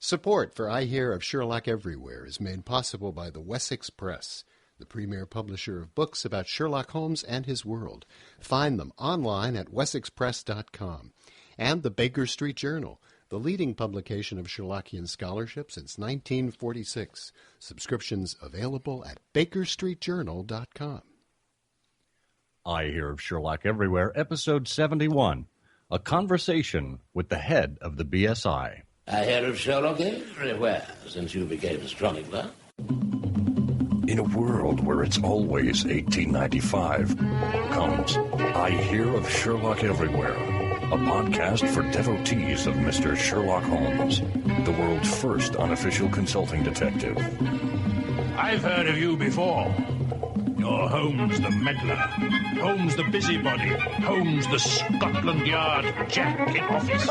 Support for I Hear of Sherlock Everywhere is made possible by the Wessex Press, the premier publisher of books about Sherlock Holmes and his world. Find them online at wessexpress.com. And the Baker Street Journal, the leading publication of Sherlockian scholarship since 1946. Subscriptions available at bakerstreetjournal.com. I Hear of Sherlock Everywhere, Episode 71, a conversation with the head of the BSI. I hear of Sherlock everywhere since you became astronomer. In a world where it's always 1895, comes I Hear of Sherlock Everywhere, a podcast for devotees of Mr. Sherlock Holmes, the world's first unofficial consulting detective. I've heard of you before. You're Holmes the meddler, Holmes the busybody, Holmes the Scotland Yard Jack in office.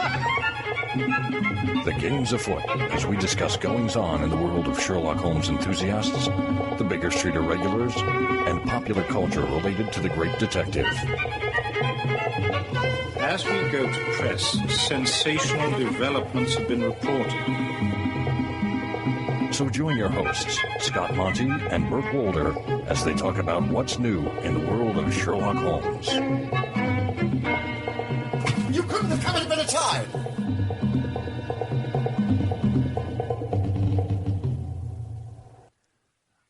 The game's afoot as we discuss goings-on in the world of Sherlock Holmes enthusiasts, the Baker Street irregulars, and popular culture related to the great detective. As we go to press, sensational developments have been reported. So join your hosts, Scott Monty and Burt Wolder, as they talk about what's new in the world of Sherlock Holmes. You couldn't have come at a better time!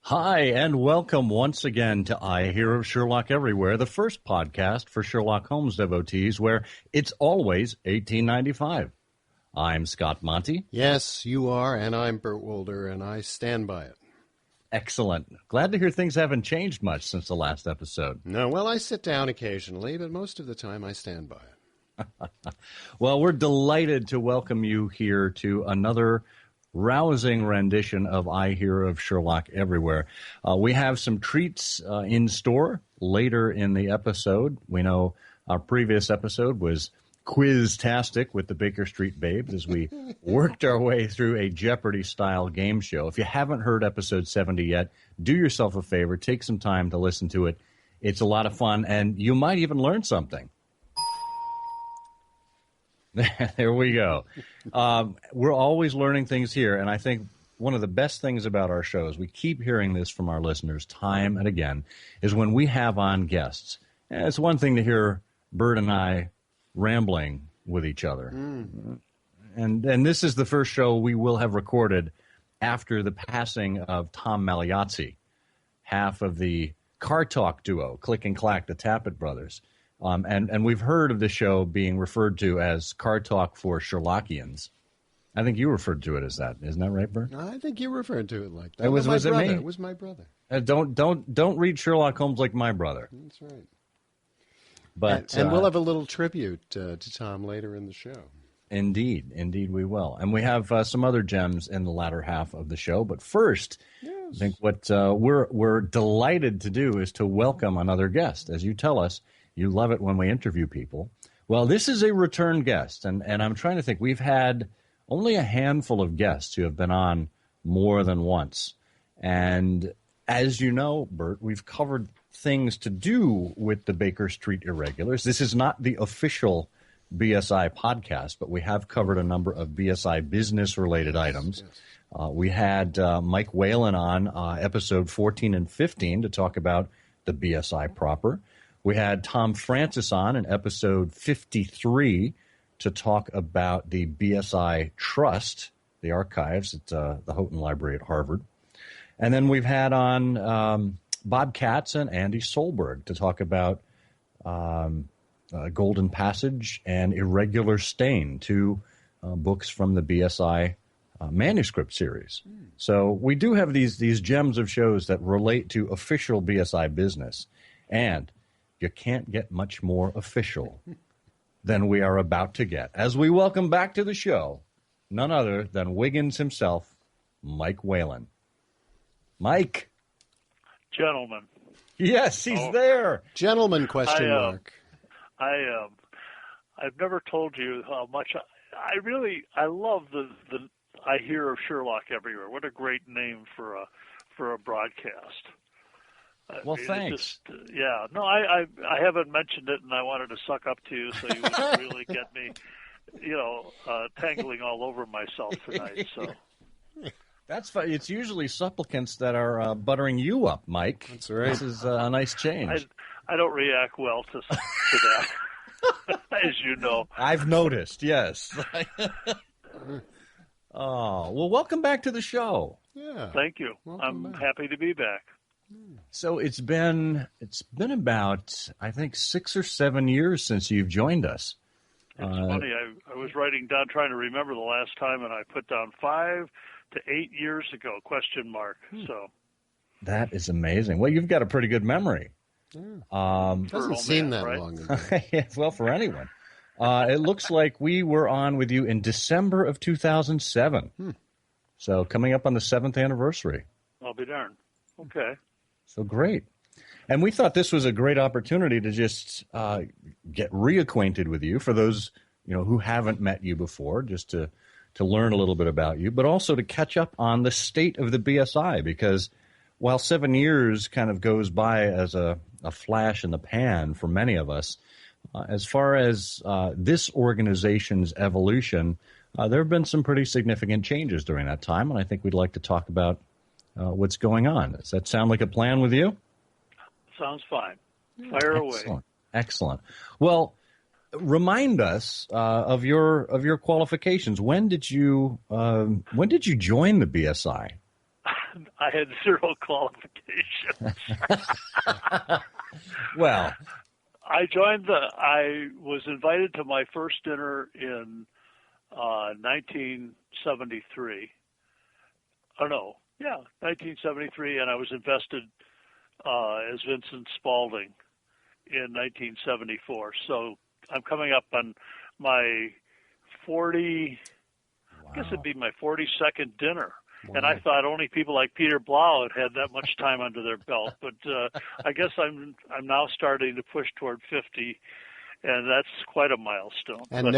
Hi, and welcome once again to I Hear of Sherlock Everywhere, the first podcast for Sherlock Holmes devotees where it's always 1895. I'm Scott Monty. Yes, you are, and I'm Burt Wolder, and I stand by it. Excellent. Glad to hear things haven't changed much since the last episode. No, well, I sit down occasionally, but most of the time I stand by it. Well, we're delighted to welcome you here to another rousing rendition of I Hear of Sherlock Everywhere. We have some treats in store later in the episode. We know our previous episode was quiz-tastic with the Baker Street Babes as we worked our way through a Jeopardy-style game show. If you haven't heard episode 70 yet, do yourself a favor, take some time to listen to it. It's a lot of fun, and you might even learn something. There we go. We're always learning things here, and I think one of the best things about our shows, we keep hearing this from our listeners time and again, is when we have on guests. And it's one thing to hear Bert and I rambling with each other. And this is the first show we will have recorded after the passing of Tom Magliozzi, half of the Car Talk duo, Click and Clack, the Tappet brothers. And we've heard of the show being referred to as Car Talk for Sherlockians. I think you referred to it as that. Isn't that right, Bert? I think you referred to it like that. Was it me? It was my brother. Don't read Sherlock Holmes like my brother. That's right. But and we'll have a little tribute to Tom later in the show. Indeed we will. And we have some other gems in the latter half of the show. But first, yes. I think what we're delighted to do is to welcome another guest. As you tell us, you love it when we interview people. Well, this is a return guest, and I'm trying to think. We've had only a handful of guests who have been on more than once. And as you know, Bert, we've covered things to do with the Baker Street irregulars. This is not the official BSI podcast, but we have covered a number of BSI business-related items. Yes. We had Mike Whelan on episode 14 and 15 to talk about the BSI proper. We had Tom Francis on in episode 53 to talk about the BSI Trust, the archives at the Houghton Library at Harvard. And then we've had on Bob Katz and Andy Solberg to talk about Golden Passage and Irregular Stain, two books from the BSI manuscript series. So we do have these gems of shows that relate to official BSI business, and you can't get much more official than we are about to get, as we welcome back to the show none other than Wiggins himself, Mike Whelan. Mike. Gentlemen. Yes, he's there. Gentlemen, question mark. I've never told you how much I love the I Hear of Sherlock Everywhere. What a great name for a broadcast. Well, thanks. I haven't mentioned it, and I wanted to suck up to you so you would really get me tangling all over myself tonight. So that's fine. It's usually supplicants that are buttering you up, Mike. That's right. This is a nice change. I don't react well to that, as you know. I've noticed. Yes. Oh, well, welcome back to the show. Yeah. Thank you. Welcome I'm back. happy to be back. So it's been about, I think, 6 or 7 years since you've joined us. It's funny. I was writing down, trying to remember the last time, and I put down 5 to 8 years ago, question mark. So That is amazing. Well, you've got a pretty good memory. Doesn't seem that right? long ago. Yeah, well, for anyone. It looks like we were on with you in December of 2007. So coming up on the 7th anniversary. I'll be darned. Okay. So great. And we thought this was a great opportunity to just get reacquainted with you for those who haven't met you before, just to learn a little bit about you, but also to catch up on the state of the BSI, because while 7 years kind of goes by as a flash in the pan for many of us, as far as this organization's evolution, there have been some pretty significant changes during that time, and I think we'd like to talk about what's going on. Does that sound like a plan with you? Sounds fine. Fire away. Excellent. Well, remind us of your qualifications. When did you join the BSI? I had 0 qualifications. Well, I was invited to my first dinner in 1973. 1973, and I was invested as Vincent Spaulding in 1974. So I'm coming up on my 40. Wow. I guess it'd be my 42nd dinner. Wow. And I thought only people like Peter Blau had that much time under their belt. But I guess I'm now starting to push toward 50, and that's quite a milestone. And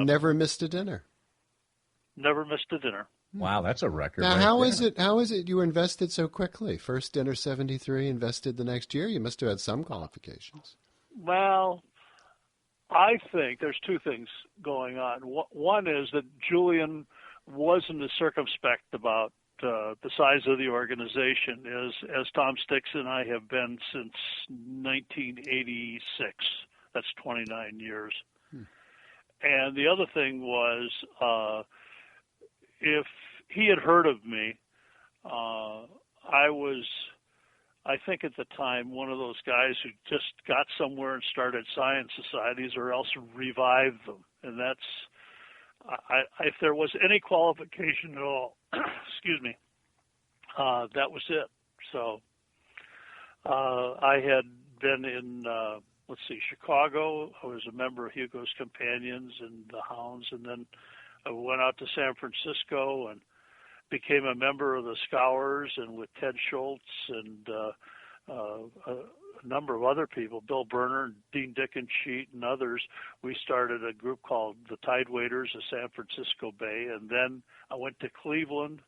never missed a dinner. Never missed a dinner. Wow, that's a record. Now, right how there. is it? How is it you were invested so quickly? First dinner 73, invested the next year. You must have had some qualifications. Well, I think there's 2 things going on. One is that Julian wasn't as circumspect about the size of the organization as Tom Stix and I have been since 1986. That's 29 years. And the other thing was, if he had heard of me, I was, I think at the time, one of those guys who just got somewhere and started science societies or else revived them. And that's, if there was any qualification at all, excuse me, that was it. So I had been in, Chicago. I was a member of Hugo's Companions and the Hounds, and then I went out to San Francisco and became a member of the Scours, and with Ted Schultz and a number of other people, Bill Berner, Dean Dickensheet, and others, we started a group called the Tide Waiters of San Francisco Bay. And then I went to Cleveland,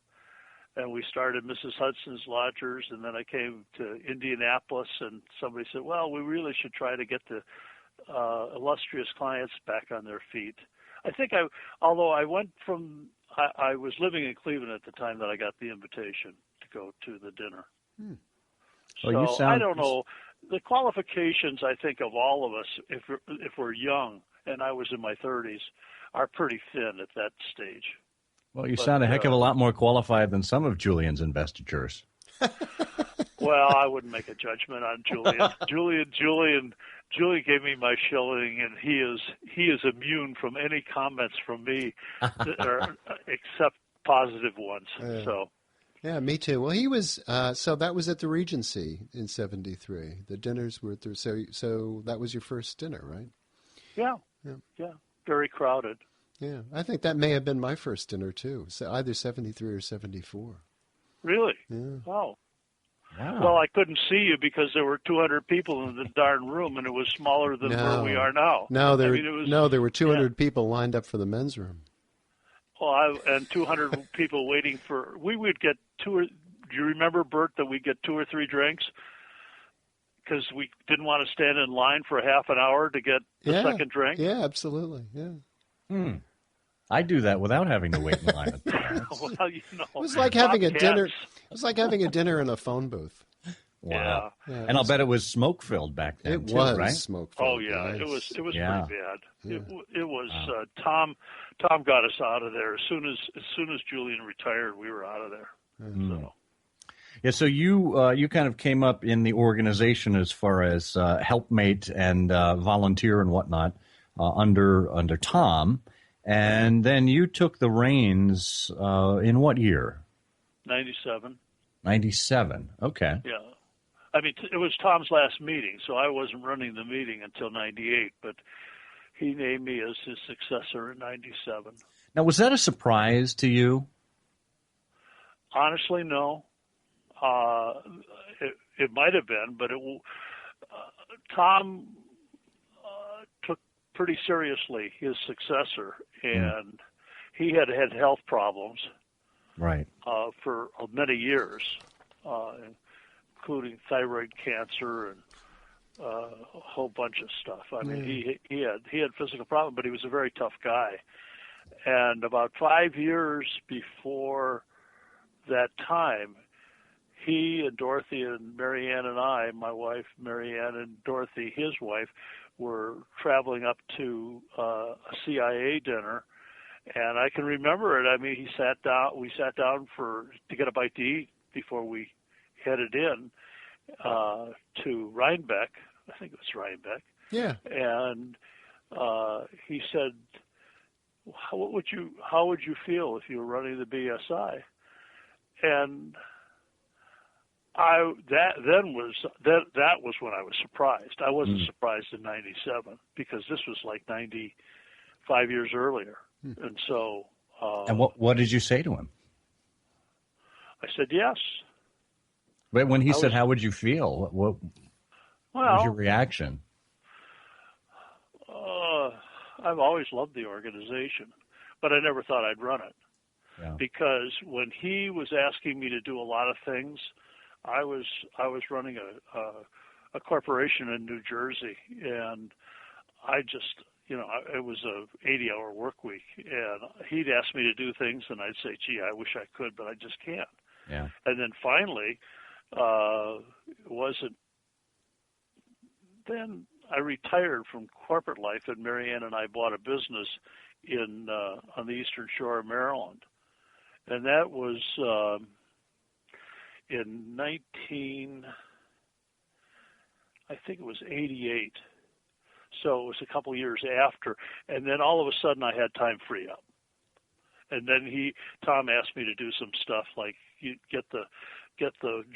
and we started Mrs. Hudson's Lodgers, and then I came to Indianapolis, and somebody said, well, we really should try to get the illustrious clients back on their feet. I think although I went from, I was living in Cleveland at the time that I got the invitation to go to the dinner. Well, So I don't know. The qualifications, I think, of all of us, if we're young, and I was in my 30s, are pretty thin at that stage. Well, you sound a heck of a lot more qualified than some of Julian's investitures. Well, I wouldn't make a judgment on Julian. Julian gave me my shilling, and he is immune from any comments from me, except positive ones. So. Yeah, me too. Well, he was. So that was at the Regency in '73. The dinners were through. So that was your first dinner, right? Yeah. Very crowded. Yeah, I think that may have been my first dinner too. So either '73 or '74. Really? Yeah. Oh. Wow. Well, I couldn't see you because there were 200 people in the darn room, and it was smaller than where we are now. No, there were 200 people lined up for the men's room. Well, and 200 people waiting for. We would get do you remember, Bert, that we'd get 2 or 3 drinks because we didn't want to stand in line for half an hour to get the second drink? Yeah, absolutely. Yeah. I do that without having to wait in line at the bar. Well, you know, It was like having a dinner. Bobcats. It was like having a dinner in a phone booth. Wow. Yeah, And I'll bet it was smoke filled back then. It too, was right? smoke. Oh yeah, it was Yeah. pretty bad. Yeah. It was Tom got us out of there as soon as Julian retired. We were out of there. So. Yeah, so you kind of came up in the organization as far as helpmate and volunteer and whatnot under Tom, and then you took the reins in what year? 97. 97. Okay. Yeah. I mean, it was Tom's last meeting, so I wasn't running the meeting until 98, but he named me as his successor in 97. Now, was that a surprise to you? Honestly, no. It might have been, but Tom took pretty seriously his successor, and he had health problems. Right. For many years, including thyroid cancer and a whole bunch of stuff. I mean, he had physical problems, but he was a very tough guy. And about 5 years before that time, he and Dorothy and Marianne and I, my wife, Marianne, and Dorothy, his wife, were traveling up to a CIA dinner. And I can remember it. I mean, we sat down to get a bite to eat before we headed in to Rhinebeck. I think it was Rhinebeck. Yeah. And he said, how would you feel if you were running the BSI? And that was when I was surprised. I wasn't surprised in 97 because this was like 95 years earlier. And so. And what did you say to him? I said yes. But when he said, "How would you feel?" What was your reaction? I've always loved the organization, but I never thought I'd run it. Yeah. Because when he was asking me to do a lot of things, I was running a corporation in New Jersey, and I just. It was a 80-hour work week, and he'd ask me to do things, and I'd say, "Gee, I wish I could, but I just can't." Yeah. And then finally, then I retired from corporate life, and Marianne and I bought a business on the Eastern Shore of Maryland, and that was in 88. So it was a couple years after, and then all of a sudden I had time free up. And then Tom asked me to do some stuff like you get the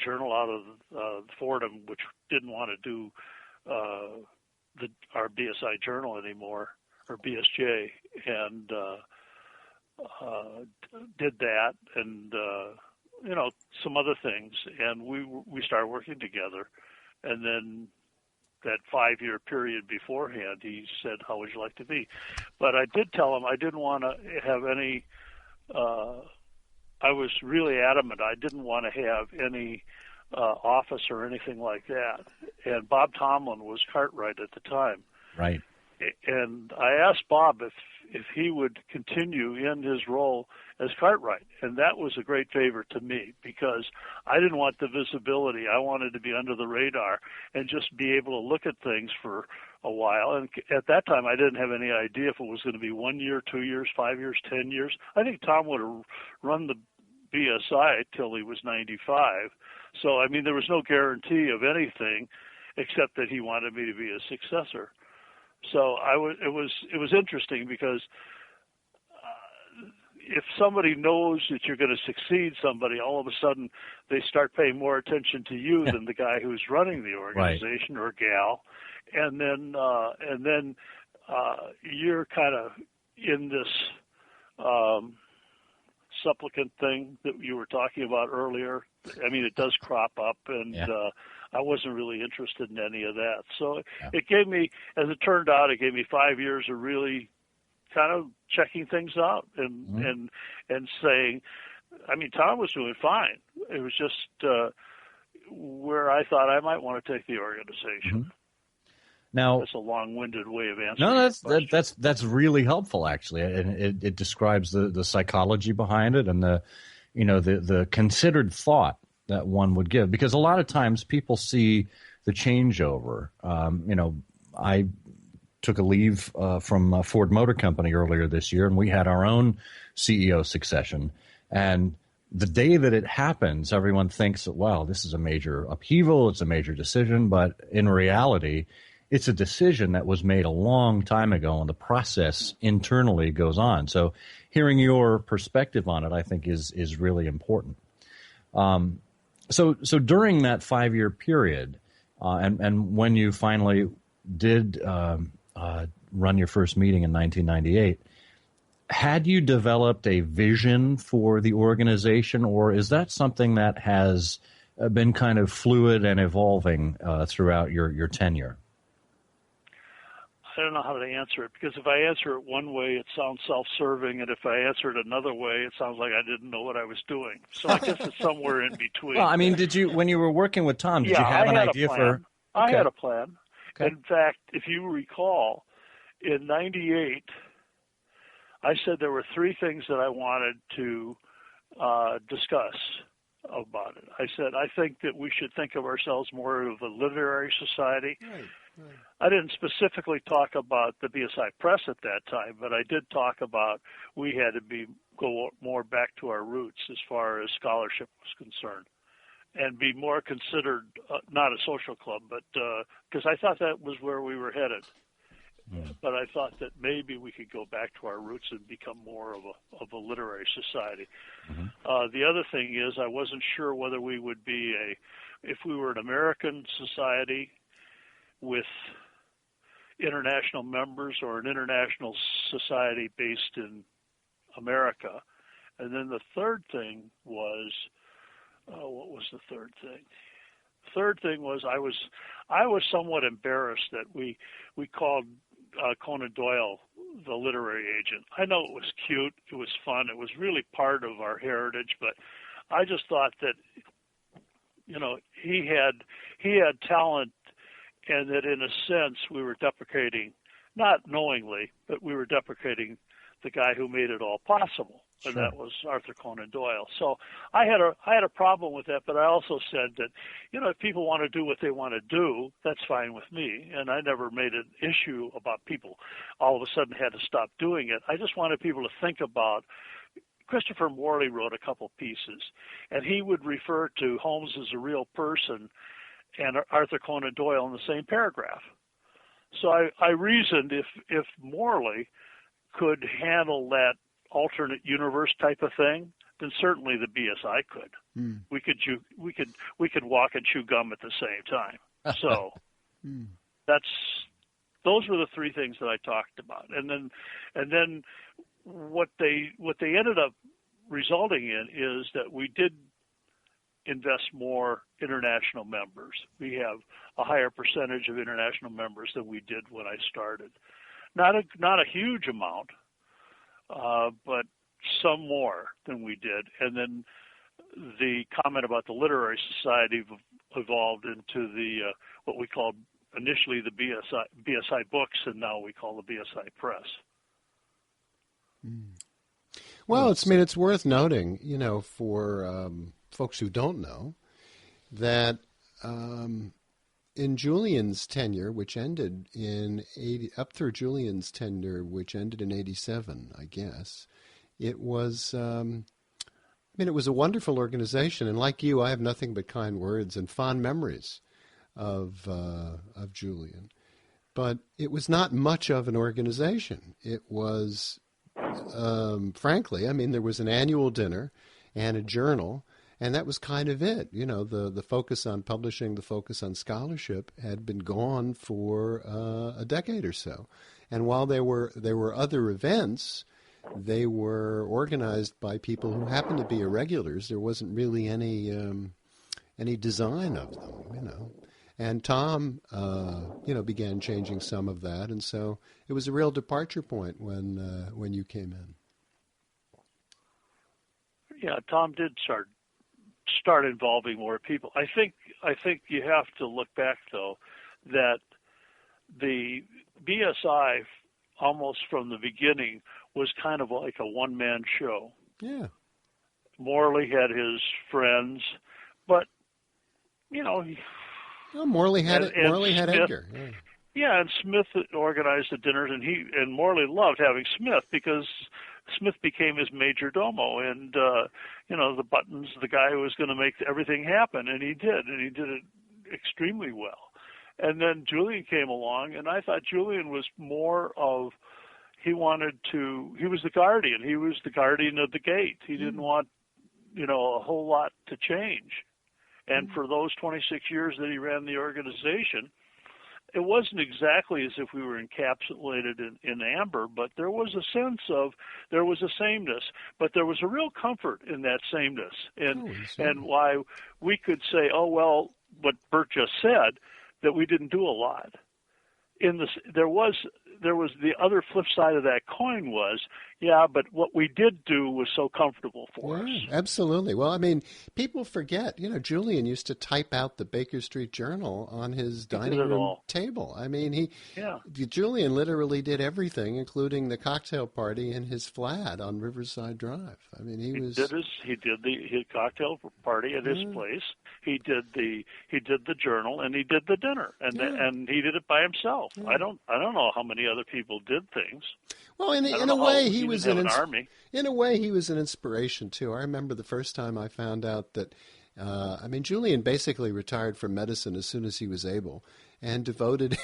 journal out of Fordham, which didn't want to do our BSI journal anymore, or BSJ, and did that, and some other things, and we started working together, and then. That 5-year period beforehand, he said, "How would you like to be?" But I did tell him I didn't want to have any. I was really adamant. I didn't want to have any office or anything like that. And Bob Tomlin was Cartwright at the time. Right. And I asked Bob if he would continue in his role as Cartwright, and that was a great favor to me because I didn't want the visibility. I wanted to be under the radar and just be able to look at things for a while. And at that time, I didn't have any idea if it was going to be 1 year, 2 years, 5 years, 10 years. I think Tom would have run the BSI till he was 95. So, I mean, there was no guarantee of anything except that he wanted me to be a successor. So it was interesting because if somebody knows that you're going to succeed somebody, all of a sudden they start paying more attention to you than the guy who's running the organization or gal, and then you're kind of in this supplicant thing that you were talking about earlier. I mean, it does crop up, and I wasn't really interested in any of that. So it gave me, as it turned out, 5 years of really kind of checking things out and saying, I mean, Tom was doing fine. It was just where I thought I might want to take the organization. Now, that's a long-winded way of answering. No, that's really helpful, actually, and it describes the psychology behind it and the considered thought that one would give, because a lot of times people see the changeover. I took a leave from Ford Motor Company earlier this year, and we had our own CEO succession. And the day that it happens, everyone thinks that, wow, this is a major upheaval, it's a major decision, but in reality, it's a decision that was made a long time ago, and the process internally goes on. So hearing your perspective on it, I think, is really important. So during that 5-year period, and when you finally did run your first meeting in 1998, had you developed a vision for the organization, or is that something that has been kind of fluid and evolving throughout your tenure? I don't know how to answer it, because if I answer it one way, it sounds self-serving, and if I answer it another way, it sounds like I didn't know what I was doing. So I guess it's somewhere in between. Well, I mean, when you were working with Tom, did you have an idea for? Okay. I had a plan. Okay. In fact, if you recall, in '98, I said there were 3 things that I wanted to discuss about it. I said, I think that we should think of ourselves more of a literary society. Right. I didn't specifically talk about the BSI Press at that time, but I did talk about we had to go more back to our roots as far as scholarship was concerned, and be more considered not a social club, but because I thought that was where we were headed. Yeah. But I thought that maybe we could go back to our roots and become more of a literary society. Mm-hmm. The other thing is, I wasn't sure whether we would be if we were an American society with international members or an international society based in America. And then the third thing was, what was the third thing? Third thing was I was somewhat embarrassed that we called Conan Doyle the literary agent. I know it was cute, it was fun, it was really part of our heritage, but I just thought that, he had talent, and that in a sense we were deprecating, not knowingly, but we were deprecating the guy who made it all possible, and Sure. that was Arthur Conan Doyle. So I had a problem with that, but I also said that, if people want to do what they want to do, that's fine with me, and I never made an issue about people all of a sudden had to stop doing it. I just wanted people to think about. Christopher Morley wrote a couple pieces, and he would refer to Holmes as a real person and Arthur Conan Doyle in the same paragraph. So I reasoned if Morley could handle that alternate universe type of thing, then certainly the BSI could. We could walk and chew gum at the same time. So those were the 3 things that I talked about, and then what they ended up resulting in is that we did invest more international members. We have a higher percentage of international members than we did when I started. Not a huge amount, but some more than we did. And then the comment about the literary society evolved into the what we called initially the BSI books, and now we call the BSI Press. Well, it's worth noting, for folks who don't know, that in Julian's tenure, which ended in up through Julian's tenure, which ended in 87, I guess, it was, it was a wonderful organization. And like you, I have nothing but kind words and fond memories of Julian. But it was not much of an organization. It was, frankly, there was an annual dinner and a journal, and that was kind of it. The focus on publishing, the focus on scholarship had been gone for a decade or so. And while there were other events, they were organized by people who happened to be irregulars. There wasn't really any design of them, And Tom, began changing some of that, and so it was a real departure point when you came in. Yeah, Tom did start involving more people. I think you have to look back, though, that the BSI, almost from the beginning, was kind of like a one-man show. Yeah. Morley had his friends, but, you know... Morley had Smith, Edgar. Yeah, and Smith organized the dinners, and Morley loved having Smith because Smith became his major domo, and the Buttons, the guy who was going to make everything happen, and he did it extremely well. And then Julian came along, and I thought Julian was more of, he was the guardian. He was the guardian of the gate. He didn't want, a whole lot to change. And for those 26 years that he ran the organization, it wasn't exactly as if we were encapsulated in amber, but there was a sense of, there was a sameness, but there was a real comfort in that sameness. And why we could say, oh, well, what Bert just said, that we didn't do a lot. There was the other flip side of that coin was, but what we did do was so comfortable for us. Absolutely. Well, I mean, people forget, Julian used to type out the Baker Street Journal on his dining room table. I mean, Julian literally did everything, including the cocktail party in his flat on Riverside Drive. I mean, he did his cocktail party at his place. He did the journal, and he did the dinner, and he did it by himself. Yeah. I don't know how many other people did things. Well, in a way, he was an army. In a way, he was an inspiration too. I remember the first time I found out that. Julian basically retired from medicine as soon as he was able, and devoted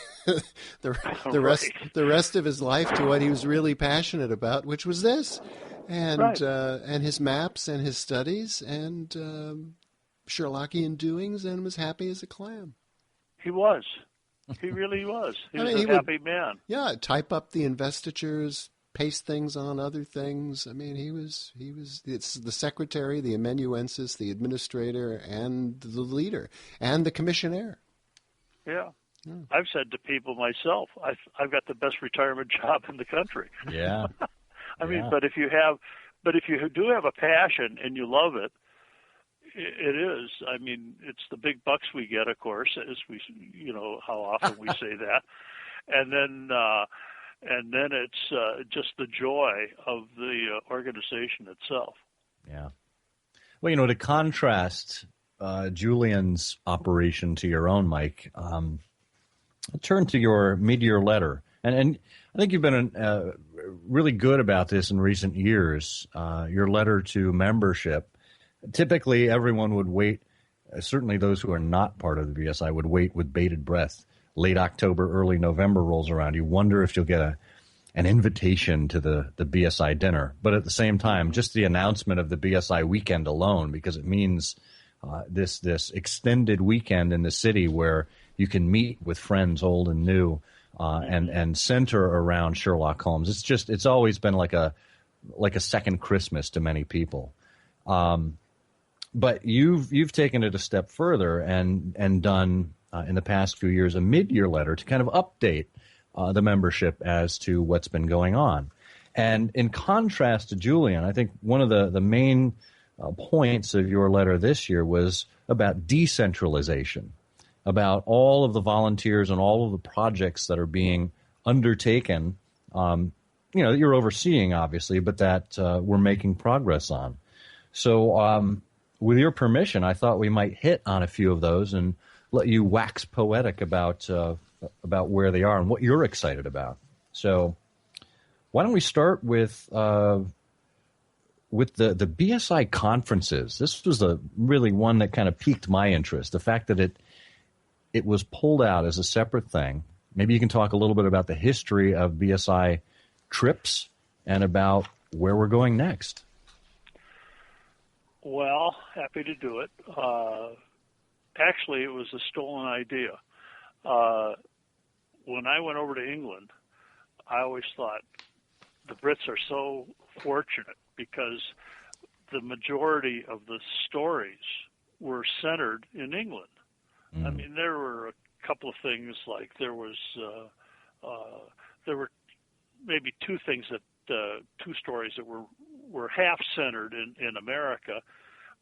the rest of his life to what he was really passionate about, which was this, and his maps and his studies and Sherlockian doings, and was happy as a clam. He was. He really was. He was a happy man. Yeah, type up the investitures, paste things on other things. I mean, it's the secretary, the amanuensis, the administrator, and the leader, and the commissionaire. Yeah. I've said to people myself, I've got the best retirement job in the country. Yeah. I mean, but if you do have a passion and you love it, it is. I mean, it's the big bucks we get, of course, as we, how often we say that, and then it's just the joy of the organization itself. Yeah. Well, to contrast Julian's operation to your own, Mike, I'll turn to your mid-year letter, and I think you've been really good about this in recent years. Your letter to membership. Typically, everyone would wait, certainly those who are not part of the BSI would wait with bated breath. Late October, early November rolls around. You wonder if you'll get an invitation to the BSI dinner. But at the same time, just the announcement of the BSI weekend alone, because it means this extended weekend in the city where you can meet with friends old and new and center around Sherlock Holmes. It's always been like a second Christmas to many people. But you've taken it a step further and done in the past few years a mid-year letter to kind of update the membership as to what's been going on. And in contrast to Julian, I think one of the main points of your letter this year was about decentralization, about all of the volunteers and all of the projects that are being undertaken, that you're overseeing, obviously, but that we're making progress on. So with your permission, I thought we might hit on a few of those and let you wax poetic about where they are and what you're excited about. So why don't we start with the BSI conferences? This was really one that kind of piqued my interest. The fact that it was pulled out as a separate thing. Maybe you can talk a little bit about the history of BSI trips and about where we're going next. Well, happy to do it. Actually, it was a stolen idea. When I went over to England, I always thought the Brits are so fortunate because the majority of the stories were centered in England. I mean, there were a couple of things, like there were maybe two stories that were half centered in America,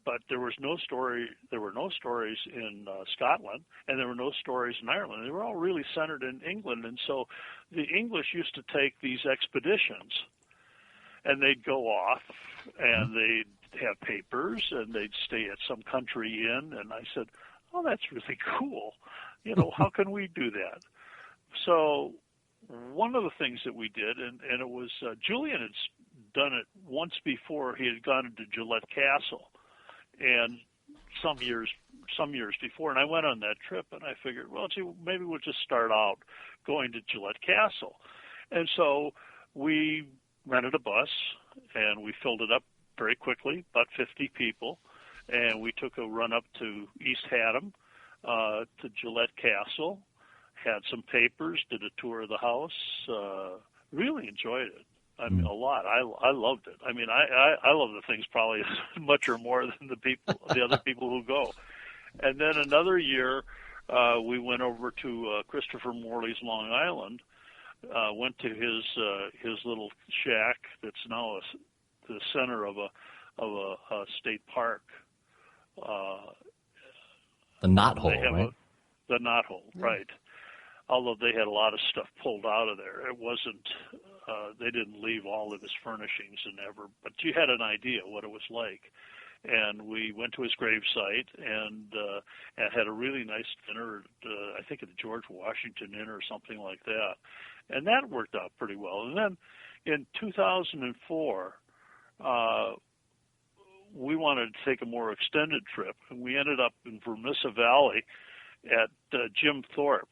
but there was no story. There were no stories in Scotland, and there were no stories in Ireland. They were all really centered in England, and so the English used to take these expeditions, and they'd go off, and they'd have papers, and they'd stay at some country inn. And I said, "Oh, that's really cool. You know, how can we do that?" So one of the things that we did, and it was Julian had done it once before. He had gone into Gillette Castle, and some years before, and I went on that trip, and I figured, well, gee, maybe we'll just start out going to Gillette Castle. And so we rented a bus, and we filled it up very quickly, about 50 people, and we took a run up to East Haddam, to Gillette Castle, had some papers, did a tour of the house, really enjoyed it. I mean, a lot. I loved it. I mean, I love the things probably as much or more than the other people who go. And then another year, we went over to Christopher Morley's Long Island, went to his little shack that's now the center of a state park. The knothole, right? The knothole, right. Although they had a lot of stuff pulled out of there. It wasn't, they didn't leave all of his furnishings but you had an idea what it was like. And we went to his gravesite and had a really nice dinner, I think at the George Washington Inn or something like that. And that worked out pretty well. And then in 2004, we wanted to take a more extended trip, and we ended up in Vermissa Valley at Jim Thorpe.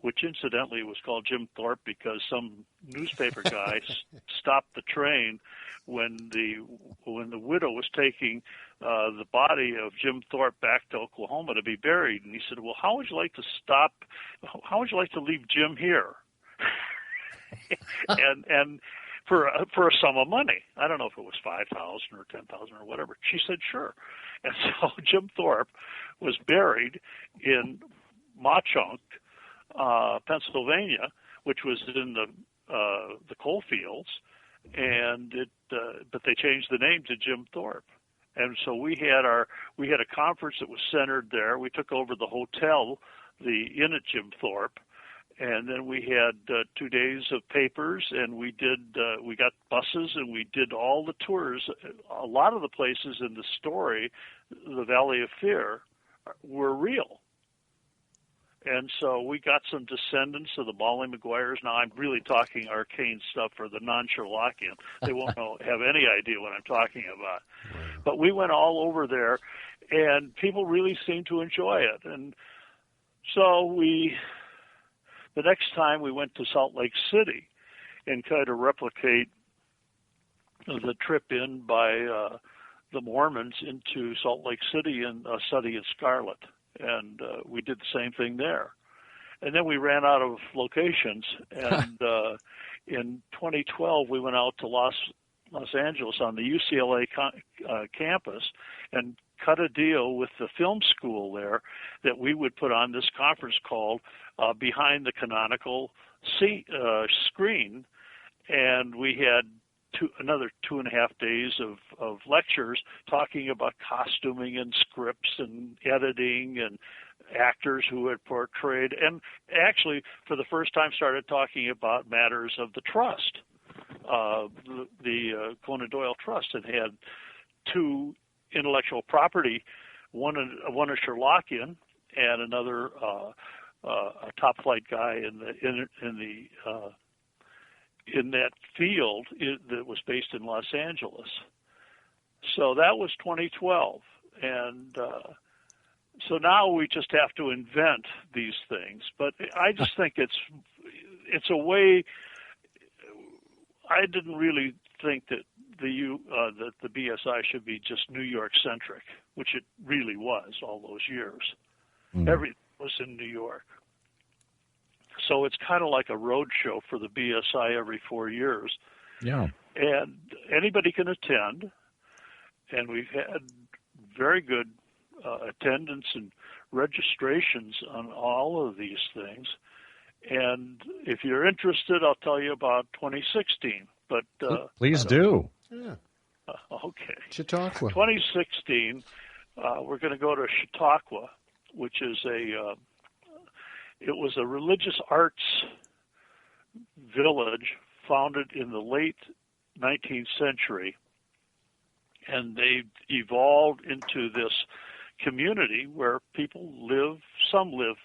Which incidentally was called Jim Thorpe because some newspaper guy stopped the train when the widow was taking the body of Jim Thorpe back to Oklahoma to be buried, and he said, "Well, how would you like to like to leave Jim here?" and for a sum of money, I don't know if it was $5,000 or $10,000 or whatever. She said, "Sure," and so Jim Thorpe was buried in Mauchunk, Pennsylvania, which was in the coal fields, and but they changed the name to Jim Thorpe. And so we had a conference that was centered there. We took over the hotel, the inn at Jim Thorpe, and then we had 2 days of papers, and we got buses, and we did all the tours. A lot of the places in the story, the Valley of Fear, were real. And so we got some descendants of the Molly Maguires. Now I'm really talking arcane stuff for the non-Sherlockian. They won't have any idea what I'm talking about. But we went all over there, and people really seemed to enjoy it. And so the next time we went to Salt Lake City and kind of replicate the trip in by the Mormons into Salt Lake City and Suddy and Scarlet. And we did the same thing there. And then we ran out of locations. And in 2012, we went out to Los Angeles on the UCLA campus and cut a deal with the film school there that we would put on this conference called Behind the Canonical Screen. And we had another 2.5 days of lectures talking about costuming and scripts and editing and actors who had portrayed, and actually for the first time started talking about matters of the trust, the Conan Doyle Trust, and had 2 intellectual property, one a Sherlockian and another a top flight guy in that field that was based in Los Angeles. So that was 2012. And so now we just have to invent these things. But I just think it's a way. I didn't really think that that the BSI should be just New York centric, which it really was all those years. Everything was in New York. So it's kind of like a road show for the BSI every 4 years. Yeah. And anybody can attend. And we've had very good attendance and registrations on all of these things. And if you're interested, I'll tell you about 2016. But please do. Yeah. Okay. Chautauqua. 2016, we're going to go to Chautauqua, which is it was a religious arts village founded in the late 19th century, and they evolved into this community where people live, some live,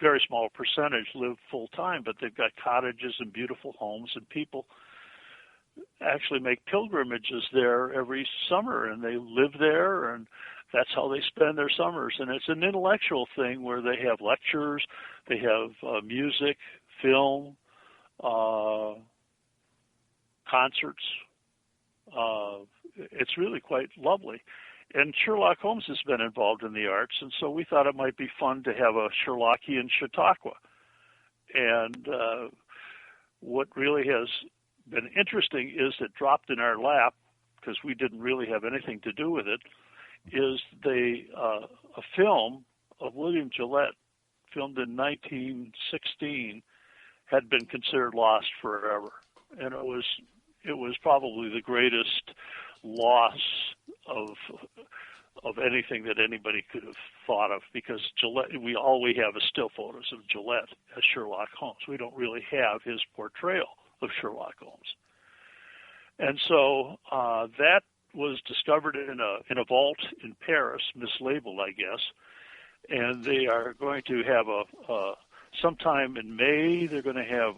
very small percentage live full time, but they've got cottages and beautiful homes, and people actually make pilgrimages there every summer, and they live there, and that's how they spend their summers. And it's an intellectual thing where they have lectures, they have music, film, concerts. It's really quite lovely. And Sherlock Holmes has been involved in the arts, and so we thought it might be fun to have a Sherlockian Chautauqua. And what really has been interesting is it dropped in our lap, because we didn't really have anything to do with it, is a film of William Gillette, filmed in 1916, had been considered lost forever. And it was probably the greatest loss of anything that anybody could have thought of, because Gillette, all we have is still photos of Gillette as Sherlock Holmes. We don't really have his portrayal of Sherlock Holmes. And so that was discovered in a vault in Paris, mislabeled, I guess. And they are going to have sometime in May, they're going to have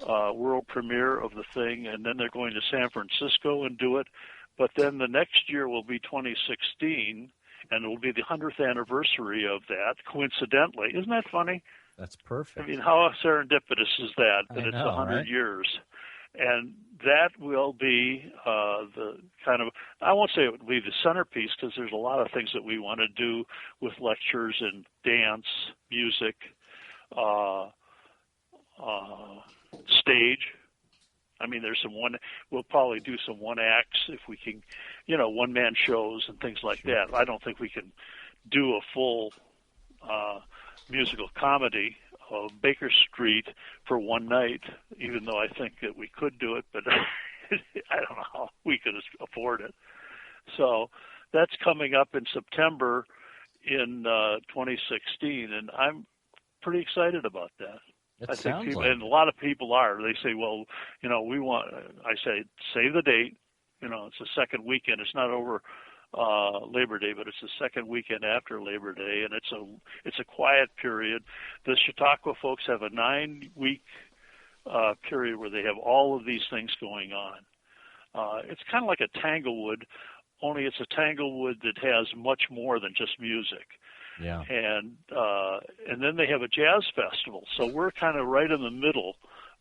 a world premiere of the thing, and then they're going to San Francisco and do it. But then the next year will be 2016, and it will be the 100th anniversary of that, coincidentally. Isn't that funny? That's perfect. I mean, how serendipitous is that it's 100 right? years? And that will be the kind of, I won't say it would be the centerpiece, because there's a lot of things that we want to do with lectures and dance, music, stage. I mean, we'll probably do some one acts if we can, one man shows and things like that. I don't think we can do a full musical comedy of Baker Street for one night, even though I think that we could do it, but I don't know how we could afford it. So that's coming up in September in 2016, and I'm pretty excited about that. I think people, and a lot of people are. They say, well, we want. I say, save the date. It's the second weekend. It's not over Labor Day, but it's the second weekend after Labor Day, and it's a quiet period. The Chautauqua folks have a 9-week period where they have all of these things going on. It's kind of like a Tanglewood, only it's a Tanglewood that has much more than just music. Yeah. And then they have a jazz festival. So we're kind of right in the middle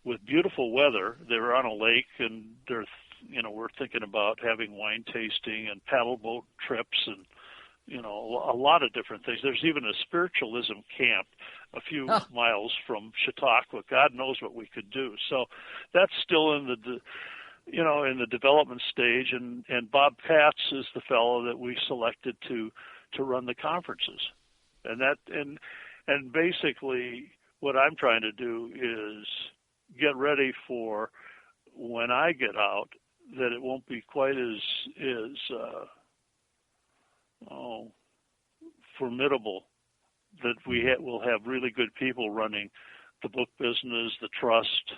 with beautiful weather. They're on a lake, and we're thinking about having wine tasting and paddle boat trips and, a lot of different things. There's even a spiritualism camp a few miles from Chautauqua. God knows what we could do. So that's still in the development stage. And Bob Patz is the fellow that we selected to run the conferences. And basically what I'm trying to do is get ready for when I get out, that it won't be quite as formidable, that we'll have really good people running the book business, the trust,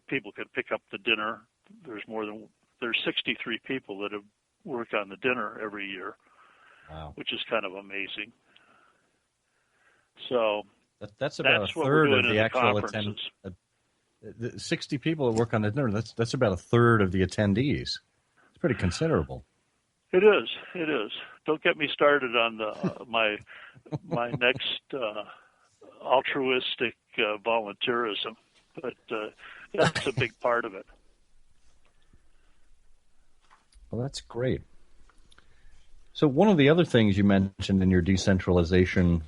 people can pick up the dinner. There's 63 people that have worked on the dinner every year. Wow. Which is kind of amazing. So that's about a third of the actual attendance. 60 people that work on the dinner. That's about a third of the attendees. It's pretty considerable. It is. Don't get me started on my next altruistic volunteerism, but that's a big part of it. Well, that's great. So one of the other things you mentioned in your decentralization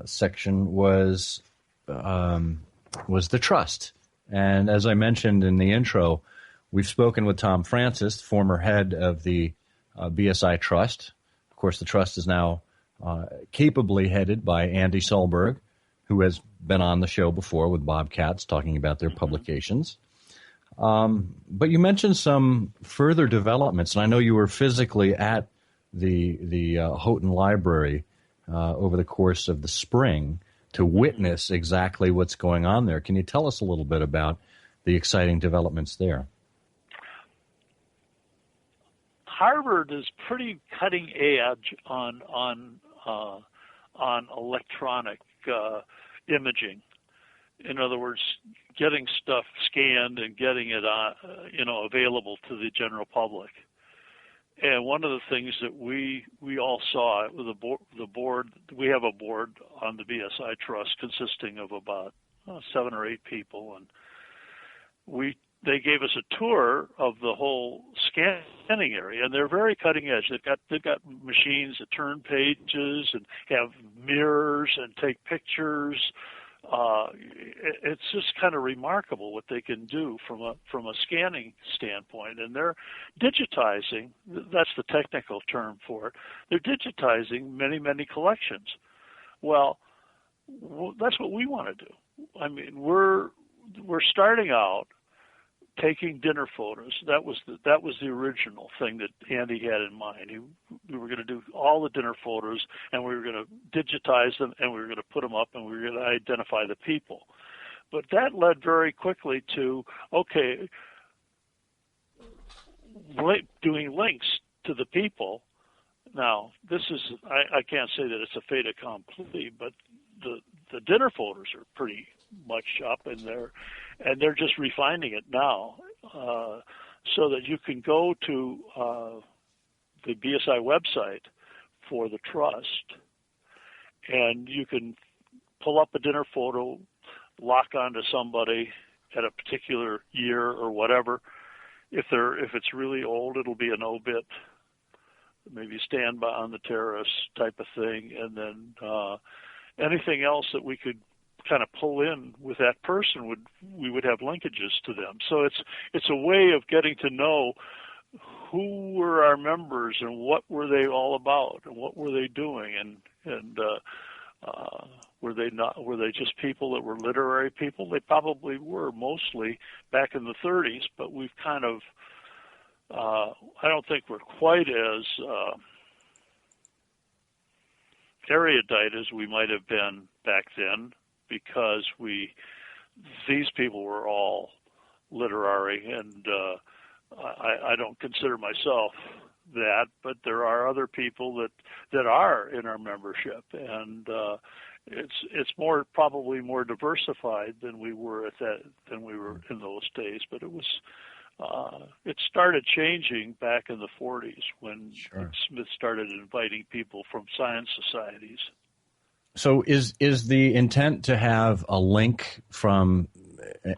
section was the trust. And as I mentioned in the intro, we've spoken with Tom Francis, former head of the BSI Trust. Of course, the trust is now capably headed by Andy Solberg, who has been on the show before with Bob Katz talking about their publications. But you mentioned some further developments, and I know you were physically at the Houghton Library over the course of the spring to witness exactly what's going on there. Can you tell us a little bit about the exciting developments there? Harvard is pretty cutting edge on electronic imaging. In other words, getting stuff scanned and getting it available to the general public. And one of the things that we all saw with the board, we have a board on the BSI Trust consisting of about 7 or 8 people, and they gave us a tour of the whole scanning area, and they're very cutting edge. They've got machines that turn pages and have mirrors and take pictures. It's just kind of remarkable what they can do from a scanning standpoint, and they're digitizing. That's the technical term for it. They're digitizing many collections. Well, that's what we want to do. I mean, we're starting out taking dinner photos. That was the original thing that Andy had in mind. We were going to do all the dinner photos, and we were going to digitize them, and we were going to put them up, and we were going to identify the people. But that led very quickly to, okay, doing links to the people. Now, this is, I can't say that it's a fait accompli, but the dinner photos are pretty much up in there, and they're just refining it now so that you can go to the BSI website for the trust, and you can pull up a dinner photo, lock onto somebody at a particular year or whatever. If it's really old, it'll be an obit, maybe stand by on the terrace type of thing, and then anything else that we could kind of pull in with that person we would have linkages to them. So it's a way of getting to know who were our members and what were they all about and what were they doing, and were they just people that were literary people? They probably were mostly back in the 30s, but we've kind of I don't think we're quite as erudite as we might have been back then, because these people were all literary, and I don't consider myself that, but there are other people that are in our membership, and it's probably more diversified than we were in those days. But it started changing back in the 40s when Smith started inviting people from science societies. So is the intent to have a link from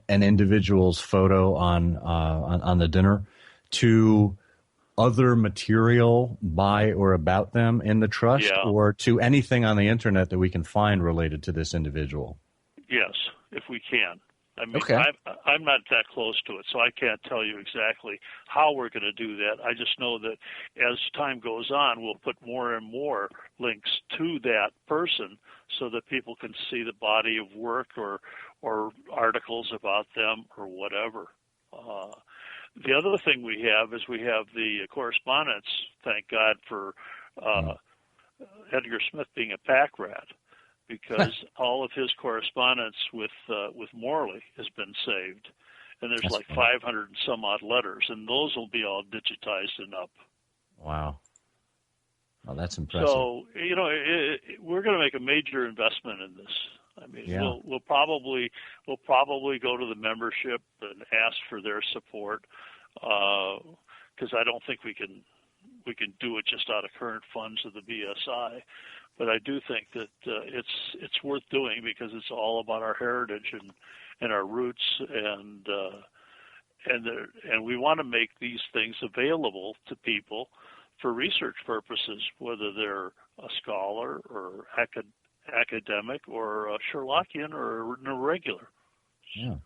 an individual's photo on the dinner to other material by or about them in the trust, or to anything on the internet that we can find related to this individual? Yes, if we can. I mean, okay. I'm not that close to it, so I can't tell you exactly how we're going to do that. I just know that as time goes on, we'll put more and more links to that person so that people can see the body of work or articles about them or whatever. The other thing we have is we have the correspondence, thank God for Edgar Smith being a pack rat, because all of his correspondence with Morley has been saved, and there's like 500 and some odd letters, and those will be all digitized and up. Wow. Well, that's impressive. So, we're going to make a major investment in this. I mean, we'll probably go to the membership and ask for their support, because I don't think we can do it just out of current funds of the BSI. But I do think that it's worth doing, because it's all about our heritage and our roots, and we want to make these things available to people for research purposes, whether they're a scholar or academic or a Sherlockian or a regular. Yeah.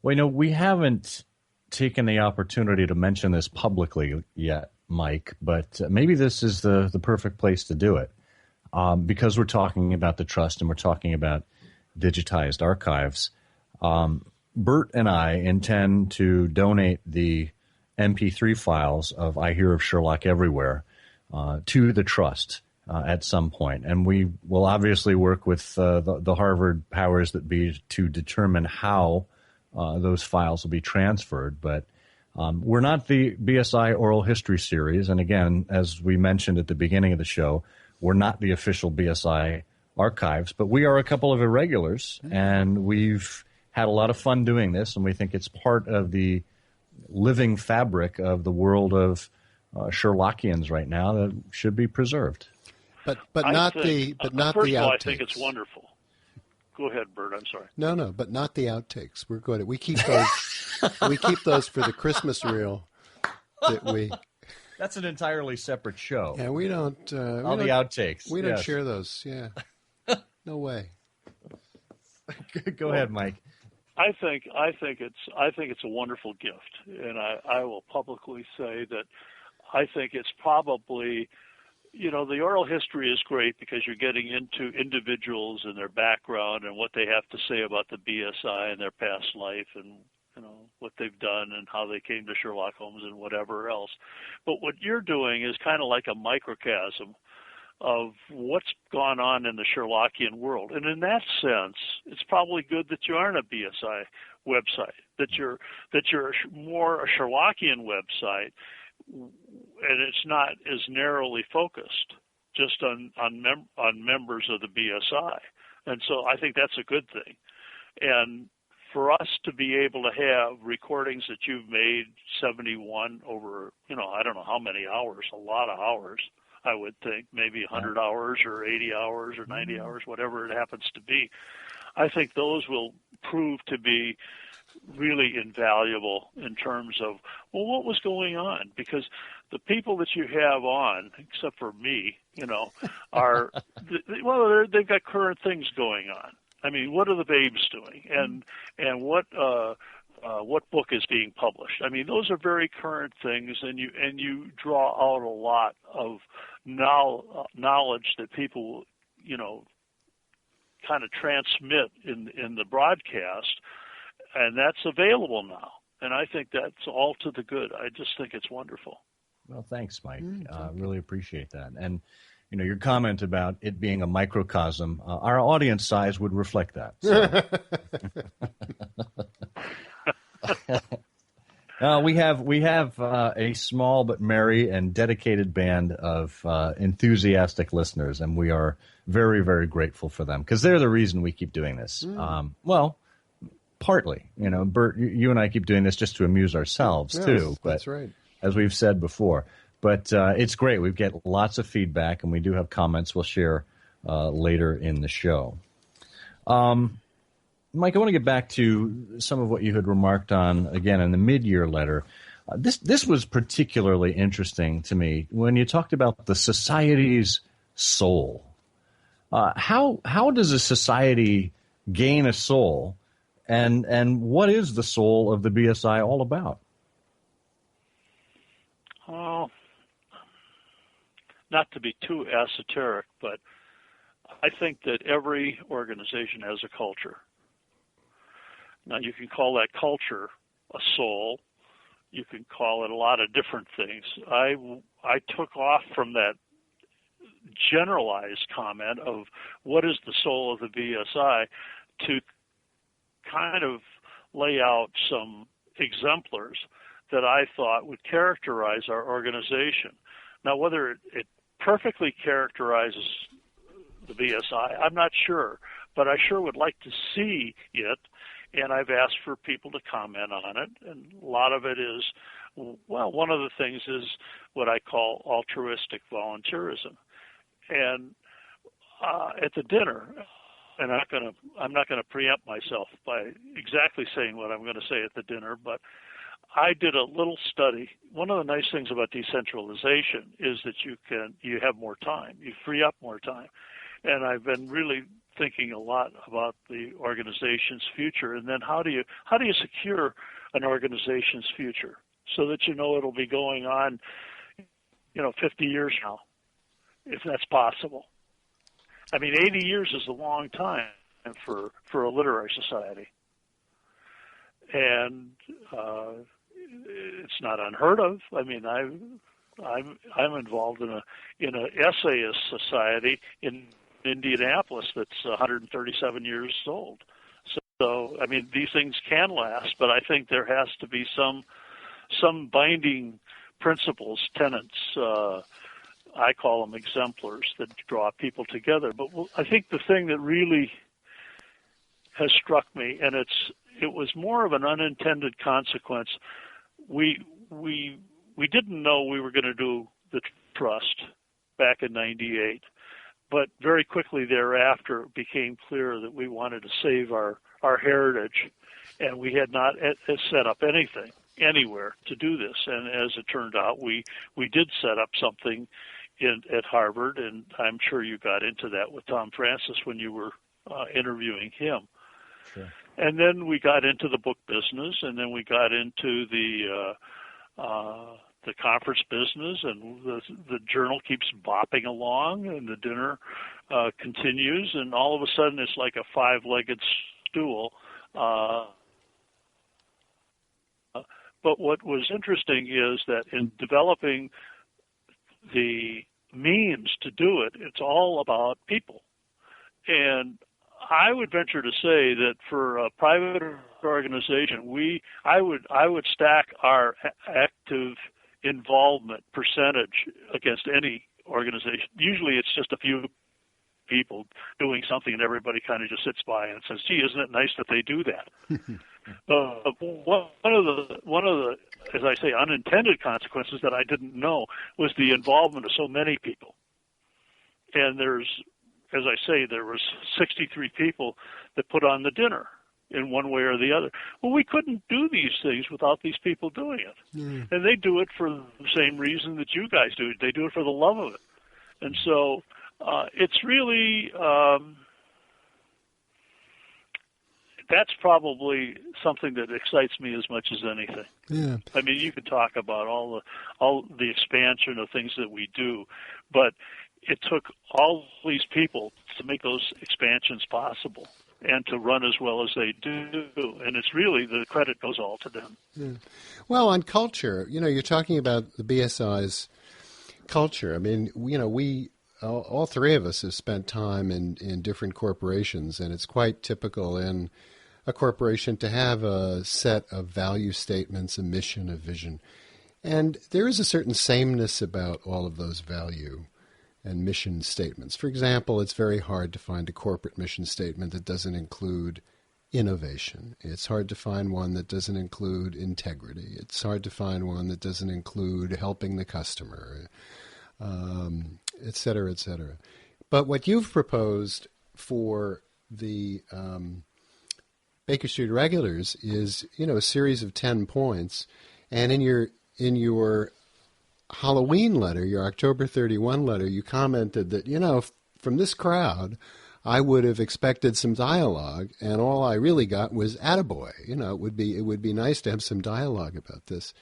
Well, we haven't taken the opportunity to mention this publicly yet, Mike, but maybe this is the perfect place to do it, because we're talking about the trust and we're talking about digitized archives. Bert and I intend to donate the MP3 files of I Hear of Sherlock Everywhere to the trust at some point. And we will obviously work with the Harvard powers that be to determine how those files will be transferred. But we're not the BSI Oral History Series. And again, as we mentioned at the beginning of the show, we're not the official BSI archives, but we are a couple of irregulars, and we've had a lot of fun doing this, and we think it's part of the living fabric of the world of Sherlockians right now that should be preserved. But not the outtakes. I think it's wonderful. Go ahead, Bert. I'm sorry. No, but not the outtakes. We're good. We keep those. We keep those for the Christmas reel. That's an entirely separate show. Yeah, we don't. All the outtakes. We don't share those. Yeah. No way. Go ahead, Mike. I think it's a wonderful gift, and I will publicly say that I think it's probably, the oral history is great because you're getting into individuals and their background and what they have to say about the BSI and their past life and what they've done and how they came to Sherlock Holmes and whatever else. But what you're doing is kind of like a microcosm of what's gone on in the Sherlockian world. And in that sense, it's probably good that you aren't a BSI website, that you're more a Sherlockian website, and it's not as narrowly focused just on members of the BSI. And so I think that's a good thing. And for us to be able to have recordings that you've made 71 over, I don't know how many hours, a lot of hours, I would think, maybe 100 hours or 80 hours or 90 hours, whatever it happens to be. I think those will prove to be really invaluable in terms of, what was going on? Because the people that you have on, except for me, they've got current things going on. I mean, what are the babes doing? And what book is being published? I mean, those are very current things, and you draw out a lot of knowledge that people, kind of transmit in the broadcast, and that's available now. And I think that's all to the good. I just think it's wonderful. Well, thanks, Mike. Really appreciate that. And your comment about it being a microcosm, our audience size would reflect that. So. We have a small but merry and dedicated band of enthusiastic listeners, and we are very, very grateful for them because they're the reason we keep doing this. Partly, Bert, you and I keep doing this just to amuse ourselves too. But that's right. As we've said before. But it's great. We get lots of feedback, and we do have comments we'll share later in the show. Mike, I want to get back to some of what you had remarked on, again, in the mid-year letter. This was particularly interesting to me when you talked about the society's soul. How does a society gain a soul, and what is the soul of the BSI all about? Not to be too esoteric, but I think that every organization has a culture. Now, you can call that culture a soul. You can call it a lot of different things. I took off from that generalized comment of what is the soul of the BSI to kind of lay out some exemplars that I thought would characterize our organization. Now, whether it perfectly characterizes the BSI, I'm not sure, but I sure would like to see it, and I've asked for people to comment on it, and a lot of it is, one of the things is what I call altruistic volunteerism. And at the dinner, and I'm not gonna preempt myself by exactly saying what I'm going to say at the dinner, but I did a little study. One of the nice things about decentralization is that you have more time. You free up more time. And I've been really thinking a lot about the organization's future, and then how do you secure an organization's future so that it'll be going on 50 years now, if that's possible. I mean, 80 years is a long time for a literary society. and it's not unheard of. I mean, I'm involved in an essayist society in Indianapolis that's 137 years old. So I mean, these things can last, but I think there has to be some binding principles, tenets. I call them exemplars that draw people together. But I think the thing that really has struck me, and it was more of an unintended consequence. We didn't know we were going to do the trust back in '98, but very quickly thereafter it became clear that we wanted to save our heritage, and we had not set up anything anywhere to do this. And as it turned out, we did set up something at Harvard, and I'm sure you got into that with Tom Francis when you were interviewing him. Sure. And then we got into the book business, and then we got into the conference business, and the journal keeps bopping along, and the dinner continues, and all of a sudden it's like a five-legged stool. But what was interesting is that in developing the means to do it, it's all about people. And I would venture to say that for a private organization, I would stack our active involvement percentage against any organization. Usually it's just a few people doing something and everybody kind of just sits by and says, gee, isn't it nice that they do that? One of the, as I say, unintended consequences that I didn't know was the involvement of so many people. And as I say, there was 63 people that put on the dinner in one way or the other. Well, we couldn't do these things without these people doing it. Mm. And they do it for the same reason that you guys do. They do it for the love of it. And so it's really, that's probably something that excites me as much as anything. Yeah. I mean, you could talk about all the expansion of things that we do, but it took all these people to make those expansions possible and to run as well as they do. And it's really, the credit goes all to them. Yeah. Well, on culture, you're talking about the BSI's culture. I mean, we all three of us have spent time in different corporations, and it's quite typical in a corporation to have a set of value statements, a mission, a vision. And there is a certain sameness about all of those value and mission statements. For example, it's very hard to find a corporate mission statement that doesn't include innovation. It's hard to find one that doesn't include integrity. It's hard to find one that doesn't include helping the customer, et cetera, et cetera. But what you've proposed for the Baker Street Regulars is, a series of 10 points. And in your Halloween letter, your October 31 letter, you commented that, from this crowd, I would have expected some dialogue, and all I really got was attaboy. It would be nice to have some dialogue about this.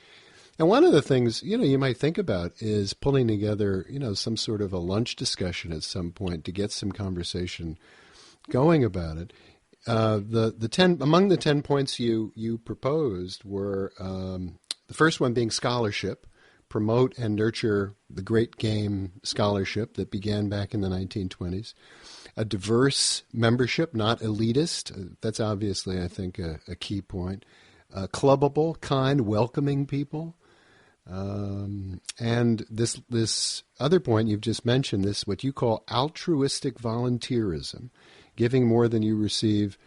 And one of the things, you might think about is pulling together, some sort of a lunch discussion at some point to get some conversation going about it. Among the 10 points you proposed were the first one being scholarship. Promote and nurture the great game scholarship that began back in the 1920s. A diverse membership, not elitist. That's obviously, I think, a key point. Clubbable, kind, welcoming people. And this other point you've just mentioned, this what you call altruistic volunteerism, giving more than you receive,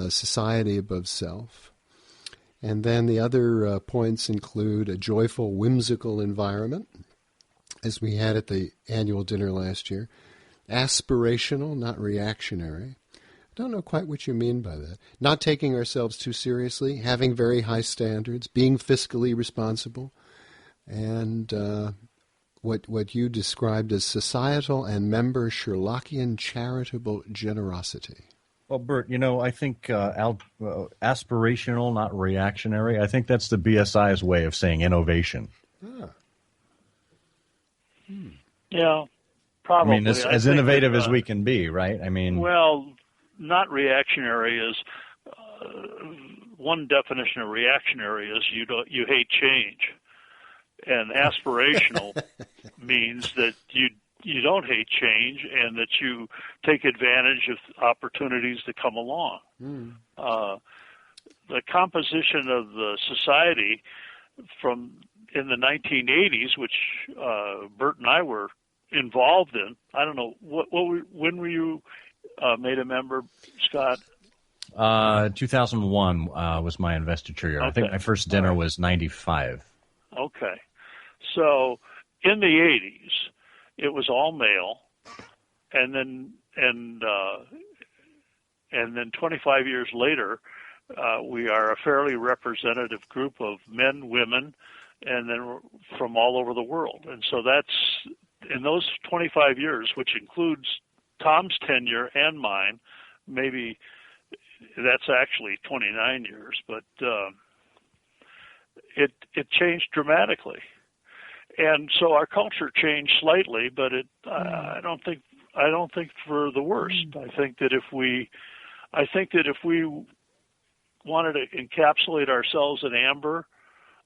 society above self. And then the other points include a joyful, whimsical environment, as we had at the annual dinner last year. Aspirational, not reactionary. I don't know quite what you mean by that. Not taking ourselves too seriously, having very high standards, being fiscally responsible, and what you described as societal and member Sherlockian charitable generosity. Well, Bert, I think aspirational, not reactionary. I think that's the BSI's way of saying innovation. Ah. Yeah, probably. I mean, as innovative as we can be, right? I mean, well, not reactionary is one definition of reactionary is you hate change, and aspirational means that you don't hate change and that you take advantage of opportunities that come along. The composition of the society in the 1980s, which Bert and I were involved in. I don't know when were you made a member, Scott? 2001 was my investiture year. Okay. I think my first dinner was 95. Okay, so in the 80s, it was all male, and then 25 years later, we are a fairly representative group of men, women, and then from all over the world. And so that's, in those 25 years, which includes Tom's tenure and mine, maybe that's actually 29 years, but it changed dramatically. And so our culture changed slightly, but I don't think for the worst. I think that if we wanted to encapsulate ourselves in amber,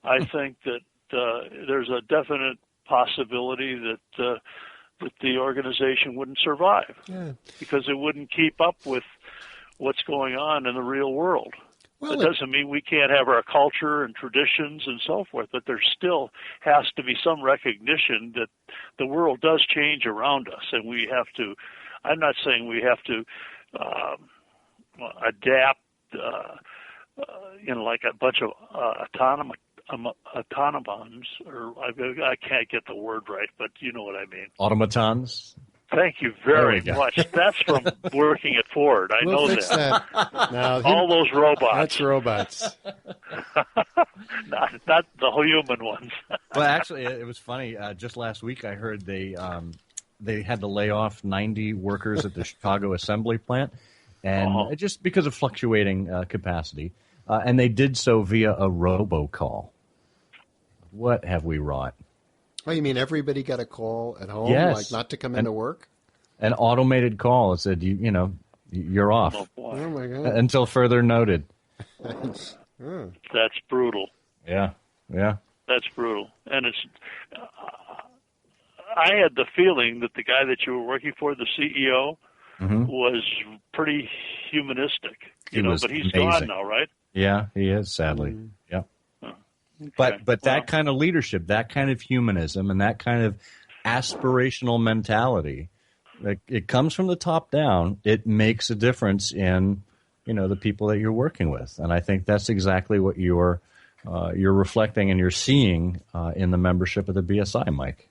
I think that there's a definite possibility that the organization wouldn't survive because it wouldn't keep up with what's going on in the real world. Well, it doesn't mean we can't have our culture and traditions and so forth, but there still has to be some recognition that the world does change around us, and we have to. I'm not saying we have to adapt, like a bunch of automatons, or I can't get the word right, but you know what I mean. Automatons. Thank you very much. That's from working at Ford. We'll know fix that. No, all those robots. That's robots. not the human ones. Well, actually, it was funny. Just last week, I heard they had to lay off 90 workers at the Chicago assembly plant, and just because of fluctuating capacity, and they did so via a robocall. What have we wrought? Oh, you mean everybody got a call at home, like not to come into work? An automated call. It said, you're off. Oh my God. Until further noted. That's brutal. Yeah. That's brutal. And I had the feeling that the guy that you were working for, the CEO, was pretty humanistic. But he's gone now, right? Yeah, he is, sadly. Yeah. Okay. But that kind of leadership, that kind of humanism, and that kind of aspirational mentality, it comes from the top down. It makes a difference in, the people that you're working with, and I think that's exactly what you're reflecting and you're seeing in the membership of the BSI, Mike.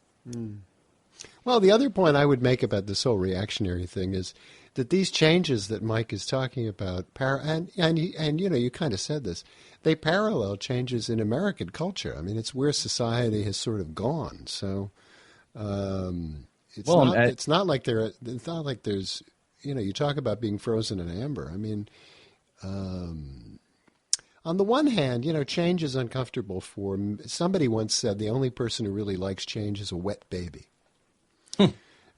Well, the other point I would make about this whole reactionary thing is that these changes that Mike is talking about, and you kind of said this, they parallel changes in American culture. I mean, it's where society has sort of gone. So it's not like there's you talk about being frozen in amber. I mean, on the one hand, change is uncomfortable for somebody once said the only person who really likes change is a wet baby.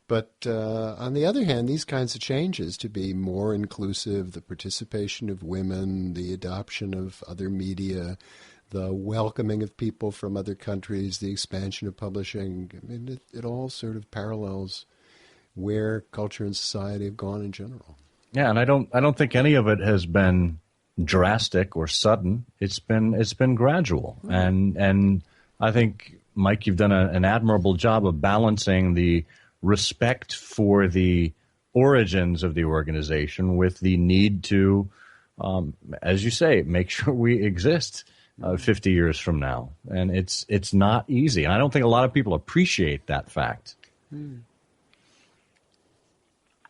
But on the other hand, these kinds of changes to be more inclusive, the participation of women, the adoption of other media, the welcoming of people from other countries, the expansion of publishing, I mean, it all sort of parallels where culture and society have gone in general. Yeah, and I don't think any of it has been drastic or sudden. It's been gradual, and I think, Mike, you've done an admirable job of balancing the respect for the origins of the organization with the need to, as you say, make sure we exist 50 years from now. And it's not easy. And I don't think a lot of people appreciate that fact.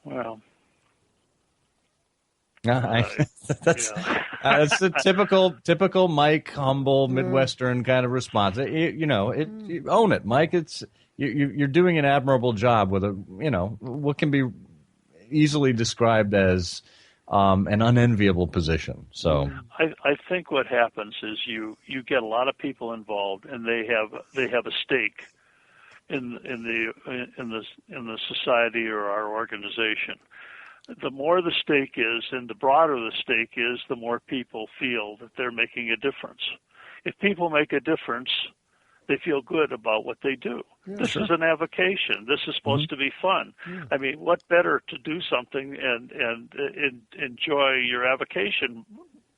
Well, that's a typical Mike, humble Midwestern kind of response. You own it, Mike. You're doing an admirable job with what can be easily described as an unenviable position. So I think what happens is you get a lot of people involved, and they have a stake in the society or our organization. the more the stake is and the broader the stake is, the more people feel that they're making a difference. If people make a difference, they feel good about what they do. Yeah, this sure. is an avocation. This is supposed to be fun. Yeah. I mean, what better to do something and enjoy your avocation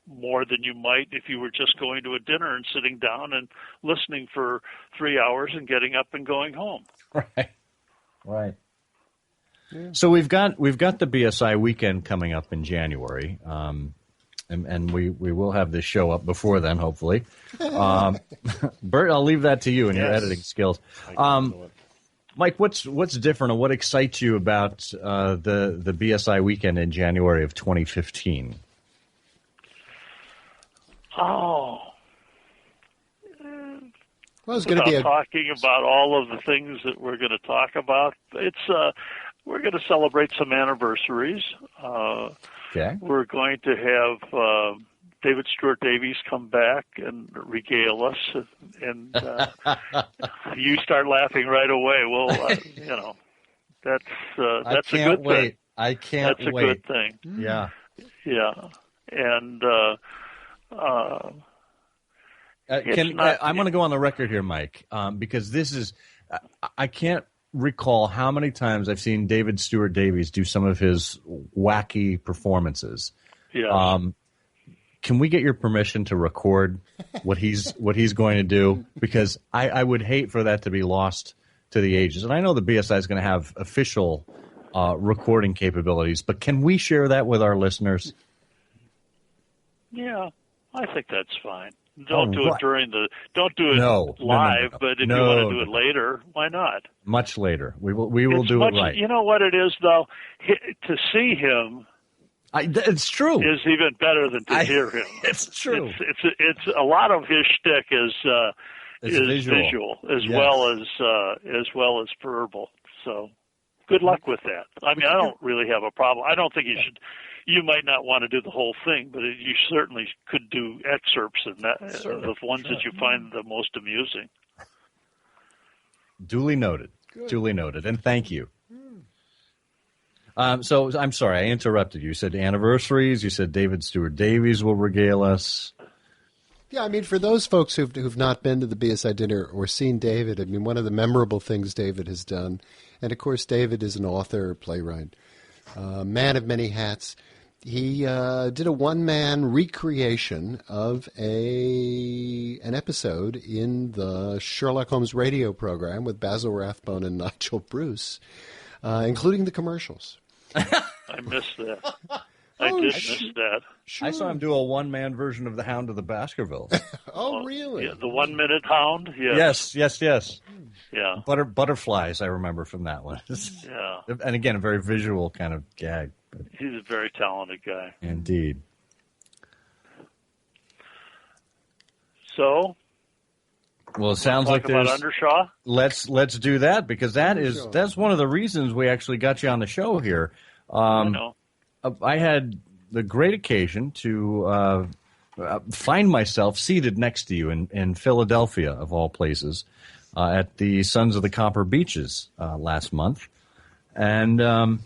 more than you might if you were just going to a dinner and sitting down and listening for 3 hours and getting up and going home. Right. Yeah. So we've got the BSI weekend coming up in January, and we will have this show up before then, hopefully. Bert, I'll leave that to you and your editing skills. Mike, what's different, or what excites you about the BSI weekend in January of 2015? Oh. Well, it's going to be talking about all of the things that we're going to talk about. It's we're going to celebrate some anniversaries. Okay. We're going to have David Stewart Davies come back and regale us, and you start laughing right away. Well, that's a good thing. I can't wait. That's a good thing. Yeah. Yeah, and I'm going to go on the record here, Mike, because this is I can't recall how many times I've seen David Stewart Davies do some of his wacky performances. Yeah. Can we get your permission to record what he's going to do? Because I would hate for that to be lost to the ages. And I know the BSI is going to have official recording capabilities, but can we share that with our listeners? Yeah, I think that's fine. Don't do it live, but if you want to do it later, why not? Much later. We will do it right. You know what it is, though? To see him, it's true, is even better than to hear him. It's true. It's a lot of his shtick is visual as well as verbal. So good luck with that. I mean, I don't really have a problem. I don't think you should. You might not want to do the whole thing, but you certainly could do excerpts of the ones that you find the most amusing. Duly noted. Good. Duly noted, and thank you. So I'm sorry, I interrupted you. You said anniversaries. You said David Stewart Davies will regale us. Yeah, I mean, for those folks who've not been to the BSI dinner or seen David, I mean, one of the memorable things David has done, and of course David is an author, playwright, man of many hats. He did a one-man recreation of an episode in the Sherlock Holmes radio program with Basil Rathbone and Nigel Bruce, including the commercials. I missed that. I did miss that. Sure. I saw him do a one-man version of The Hound of the Baskervilles. Oh, really? Yeah, the 1-minute Hound? Yes. Yes. Yeah. Butterflies, I remember from that one. Yeah. And again, a very visual kind of gag. He's a very talented guy. Indeed. So? Well, it sounds like there's... Talk about Undershaw? Let's do that, because that's one of the reasons we actually got you on the show here. I know. I had the great occasion to find myself seated next to you in Philadelphia, of all places, at the Sons of the Copper Beaches last month. And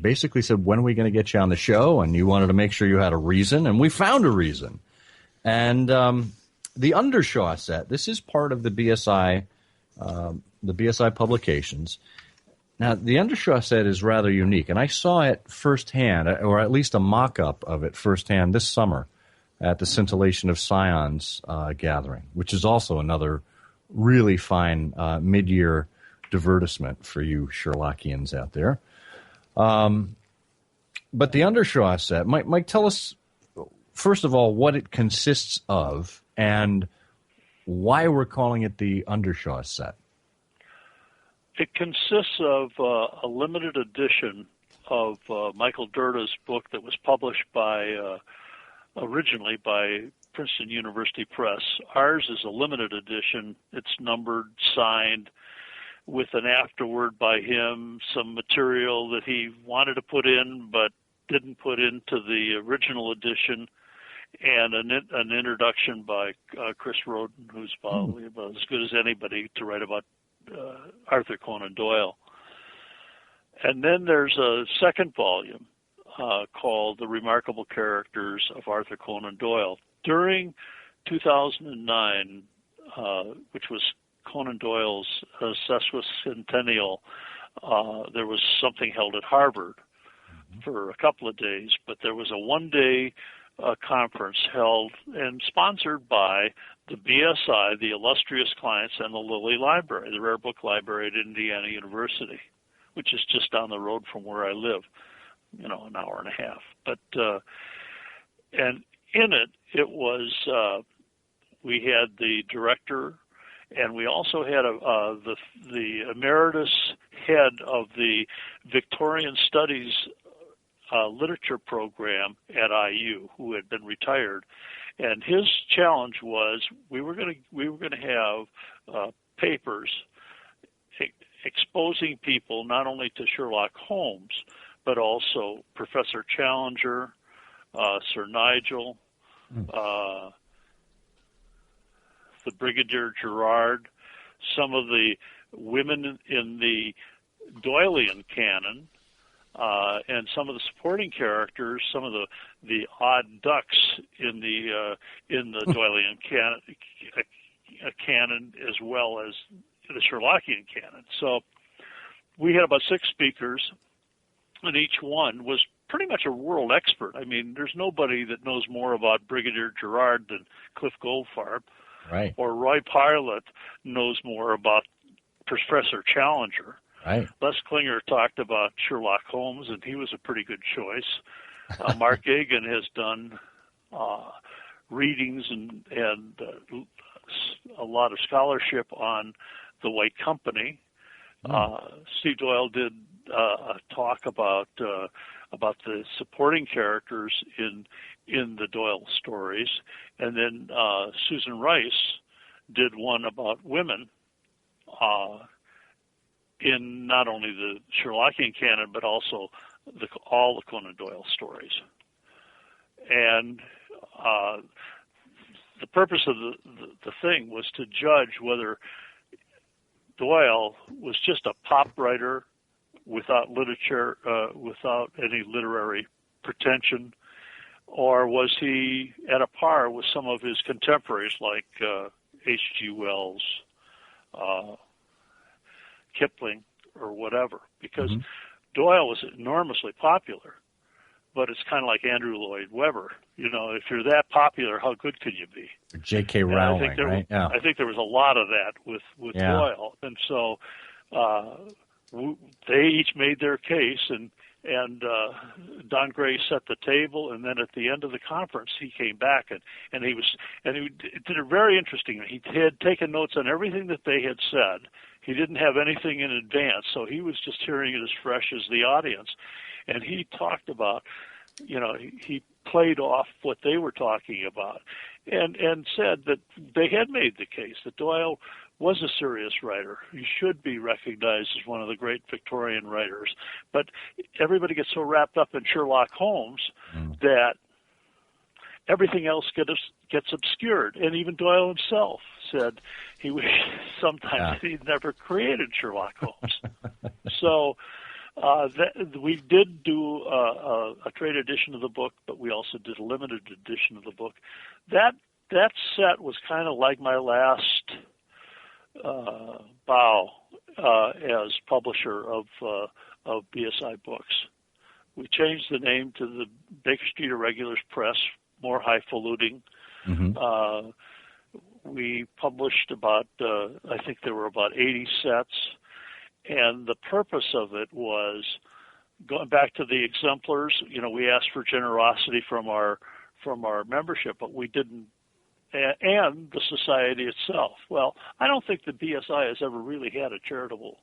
basically said, when are we going to get you on the show? And you wanted to make sure you had a reason, and we found a reason. And the Undershaw set, this is part of the BSI publications. Now, the Undershaw set is rather unique, and I saw it firsthand, or at least a mock-up of it firsthand this summer at the Scintillation of Scions gathering, which is also another really fine mid-year divertisement for you Sherlockians out there. But the Undershaw set, Mike, tell us, first of all, what it consists of and why we're calling it the Undershaw set. It consists of a limited edition of Michael Dirda's book that was published originally by Princeton University Press. Ours is a limited edition. It's numbered, signed, with an afterword by him, some material that he wanted to put in but didn't put into the original edition, and an introduction by Chris Roden, who's probably about as good as anybody to write about Arthur Conan Doyle. And then there's a second volume called The Remarkable Characters of Arthur Conan Doyle. During 2009, which was Conan Doyle's sesquicentennial, there was something held at Harvard for a couple of days, but there was a one-day conference held and sponsored by the BSI, the illustrious clients, and the Lilly Library, the Rare Book Library at Indiana University, which is just down the road from where I live, an hour and a half. But and in it was we had the director, and we also had the emeritus head of the Victorian Studies literature program at IU, who had been retired, and his challenge was we were going to have papers exposing people not only to Sherlock Holmes but also Professor Challenger, Sir Nigel, the Brigadier Gerard, some of the women in the Doylean canon, and some of the supporting characters, some of the odd ducks in the Doylean canon, as well as the Sherlockian canon. So we had about 6 speakers, and each one was pretty much a world expert. I mean, there's nobody that knows more about Brigadier Gerard than Cliff Goldfarb, right? Or Roy Pilot knows more about Professor Challenger. Right. Les Klinger talked about Sherlock Holmes, and he was a pretty good choice. Mark Agan has done readings and a lot of scholarship on The White Company. Steve Doyle did a talk about the supporting characters in the Doyle stories, and then Susan Rice did one about women in not only the Sherlockian canon but also all the Conan Doyle stories. And the purpose of the thing was to judge whether Doyle was just a pop writer without literature, without any literary pretension, or was he at a par with some of his contemporaries like H.G. Wells, Kipling, or whatever? Because Doyle was enormously popular, but it's kind of like Andrew Lloyd Webber. If you're that popular, how good could you be? J.K. Rowling, right? Yeah. I think there was a lot of that with Doyle, and so they each made their case, and Don Gray set the table, and then at the end of the conference, he came back and he did it very interesting. He had taken notes on everything that they had said. He didn't have anything in advance, so he was just hearing it as fresh as the audience. And he talked about, he played off what they were talking about, and said that they had made the case that Doyle was a serious writer. He should be recognized as one of the great Victorian writers. But everybody gets so wrapped up in Sherlock Holmes that everything else gets obscured. And even Doyle himself said he wished sometimes he'd never created Sherlock Holmes. So we did do a trade edition of the book, but we also did a limited edition of the book. That set was kind of like my last bow as publisher of BSI Books. We changed the name to the Baker Street Irregulars Press, more highfalutin. We published about, I think there were about 80 sets, and the purpose of it was going back to the exemplars. We asked for generosity from our membership, but we didn't. And the society itself. Well, I don't think the BSI has ever really had a charitable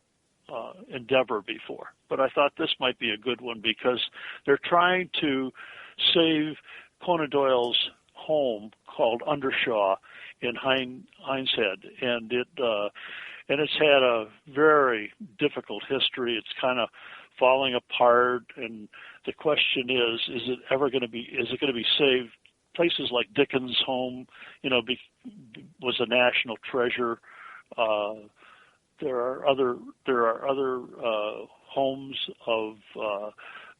endeavor before, but I thought this might be a good one because they're trying to save Conan Doyle's home called Undershaw in Hindhead, and it's had a very difficult history. It's kind of falling apart, and the question is it ever going to be? Is it going to be saved? Places like Dickens' home, was a national treasure. there are other homes of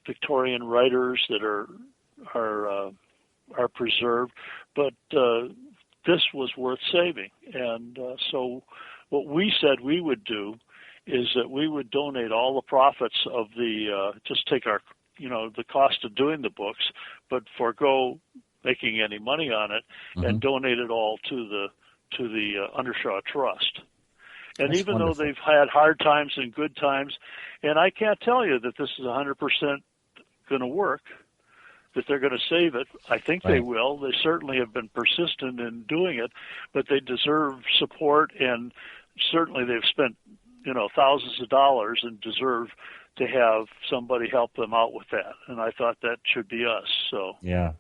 Victorian writers that are preserved, but this was worth saving. And so what we said we would do is that we would donate all the profits of the just take our the cost of doing the books, but forego making any money on it, and donate it all to the Undershaw Trust. And That's even wonderful. though they've had hard times and good times, and I can't tell you that this is 100% going to work, that they're going to save it. I think they will. They certainly have been persistent in doing it, but they deserve support, and certainly they've spent thousands of dollars and deserve to have somebody help them out with that. And I thought that should be us. So yeah.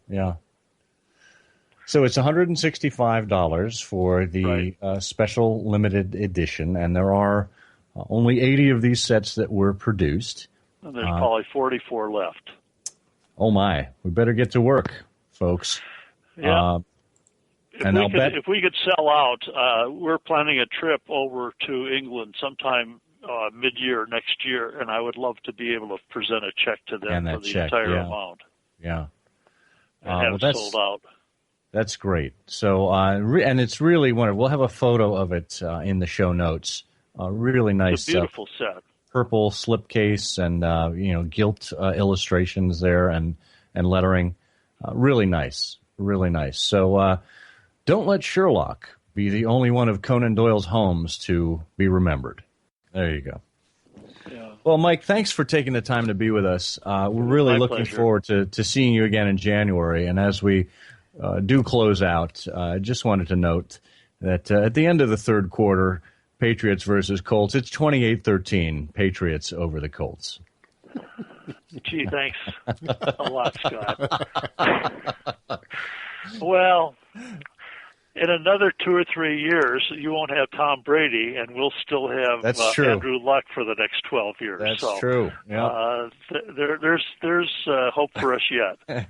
So it's $165 for the special limited edition, and there are only 80 of these sets that were produced. And there's probably 44 left. Oh my! We better get to work, folks. Yeah. If we could sell out, we're planning a trip over to England sometime mid-year next year, and I would love to be able to present a check to them for the entire amount. Yeah. And have it sold out. That's great. So, and it's really wonderful. We'll have a photo of it in the show notes. Really nice. It's a beautiful set. Purple slipcase and gilt illustrations there and lettering. Really nice. Really nice. So don't let Sherlock be the only one of Conan Doyle's homes to be remembered. There you go. Yeah. Well, Mike, thanks for taking the time to be with us. We're really looking forward to seeing you again in January. And as we do close out, I just wanted to note that at the end of the third quarter, Patriots versus Colts, it's 28-13, Patriots over the Colts. Gee, thanks a lot, Scott. Well, in another 2 or 3 years, you won't have Tom Brady, and we'll still have Andrew Luck for the next 12 years. That's true. Yeah. There's hope for us yet.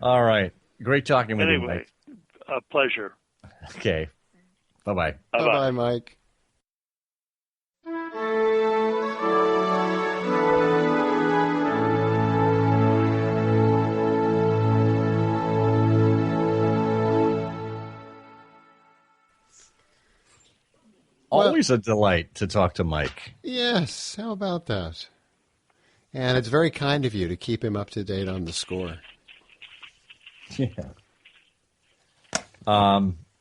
All right. Great talking with you, Mike. A pleasure. Okay. Bye-bye. Bye-bye, Mike. Always a delight to talk to Mike. Yes, how about that? And it's very kind of you to keep him up to date on the score. Yeah.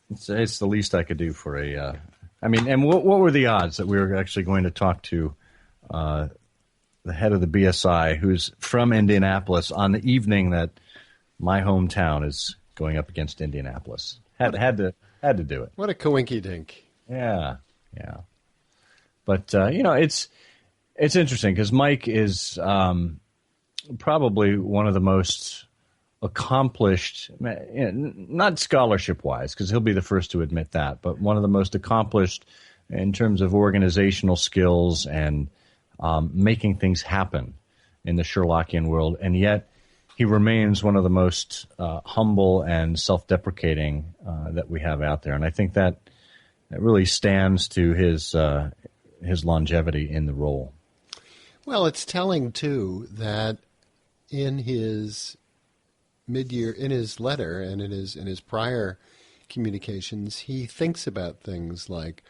It's the least I could do for a. And what were the odds that we were actually going to talk to the head of the BSI, who's from Indianapolis, on the evening that my hometown is going up against Indianapolis? Had to do it. What a coinky-dink. Yeah. But it's interesting because Mike is probably one of the most accomplished, not scholarship-wise, because he'll be the first to admit that, but one of the most accomplished in terms of organizational skills and making things happen in the Sherlockian world, and yet he remains one of the most humble and self-deprecating that we have out there. And I think that really stands to his longevity in the role. Well, it's telling, too, that in his mid-year, in his letter and in his prior communications, he thinks about things like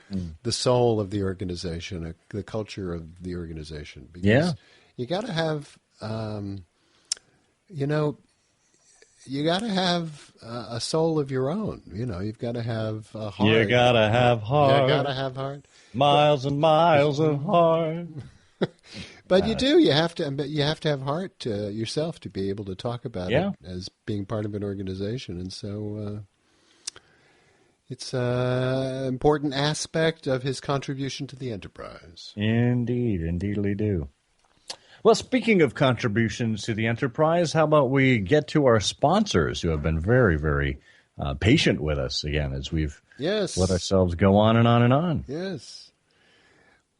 the soul of the organization, the culture of the organization. Because you got to have, you got to have a soul of your own. You've got to have a heart. You got to have heart. You got to have heart. Miles and miles of heart. But you do. You have to have heart yourself to be able to talk about it as being part of an organization. And so it's an important aspect of his contribution to the enterprise. Indeedly do. Well, speaking of contributions to the enterprise, how about we get to our sponsors who have been very, very patient with us again as we've let ourselves go on and on and on. Yes.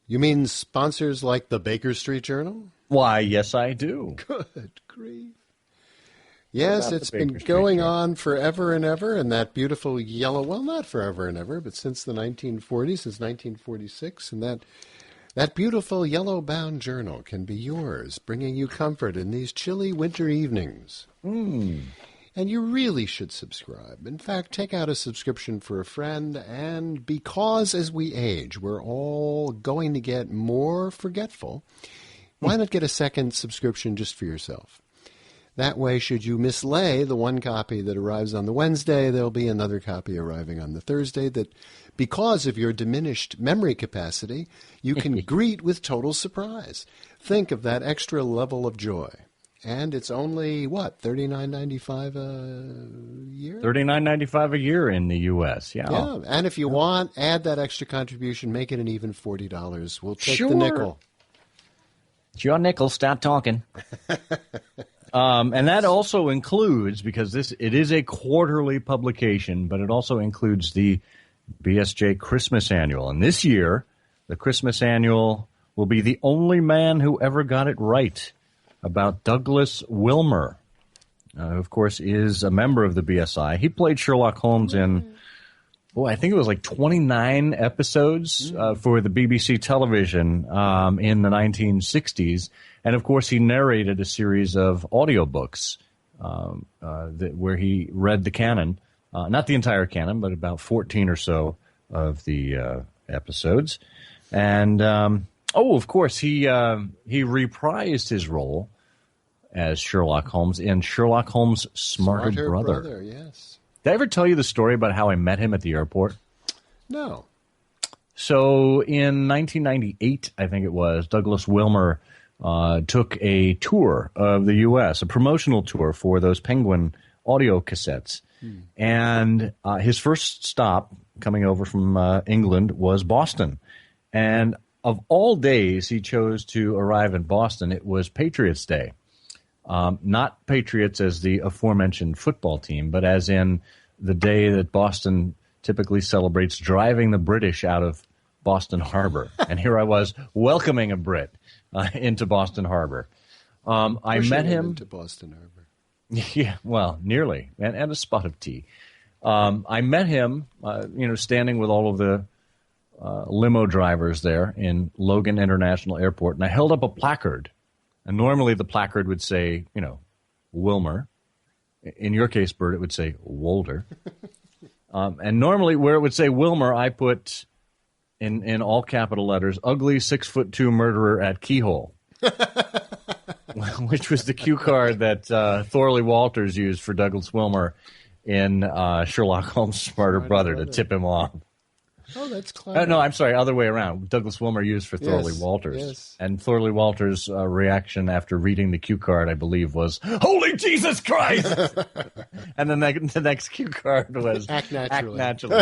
You mean sponsors like the Baker Street Journal? Why, yes, I do. Good grief. Yes, it's been going on forever and ever, and that beautiful yellow, well, not forever and ever, but since the 1940s, since 1946, and that beautiful yellow-bound journal can be yours, bringing you comfort in these chilly winter evenings. And you really should subscribe. In fact, take out a subscription for a friend, and because as we age, we're all going to get more forgetful, why not get a second subscription just for yourself? That way, should you mislay the one copy that arrives on the Wednesday, there'll be another copy arriving on the Thursday that, because of your diminished memory capacity, you can greet with total surprise. Think of that extra level of joy. And it's only, what, $39.95 a year? $39.95 a year in the U.S., yeah. Yeah, and if you want, add that extra contribution, make it an even $40. We'll take the nickel. It's your nickel, stop talking. And that also includes, because it is a quarterly publication, but it also includes the BSJ Christmas Annual. And this year, the Christmas Annual will be The Only Man Who Ever Got It Right, about Douglas Wilmer, who, of course, is a member of the BSI. He played Sherlock Holmes in, I think it was like 29 episodes for the BBC television in the 1960s. And, of course, he narrated a series of audiobooks where he read the canon, not the entire canon, but about 14 or so of the episodes. And, of course, he reprised his role as Sherlock Holmes in Sherlock Holmes' Smarter Brother. Yes. Did I ever tell you the story about how I met him at the airport? No. So in 1998, I think it was, Douglas Wilmer took a tour of the U.S., a promotional tour for those Penguin audio cassettes. And his first stop coming over from England was Boston. And of all days he chose to arrive in Boston, it was Patriots Day. Not Patriots as the aforementioned football team, but as in the day that Boston typically celebrates driving the British out of Boston Harbor. And here I was welcoming a Brit into Boston Harbor. I met him into Boston Harbor. Yeah, well, nearly, and a spot of tea. I met him, standing with all of the limo drivers there in Logan International Airport, and I held up a placard. And normally the placard would say, Wilmer. In your case, Bert, it would say Wolder. And normally where it would say Wilmer, I put in all capital letters, ugly 6'2" murderer at Keyhole. Which was the cue card that Thorley Walters used for Douglas Wilmer in Sherlock Holmes' Smarter Brother to tip him off. Oh, that's clever. No, I'm sorry, other way around. Douglas Wilmer used for Thorley Walters. Yes. And Thorley Walters' reaction after reading the cue card, I believe, was, Holy Jesus Christ! And then the next cue card was, Act naturally.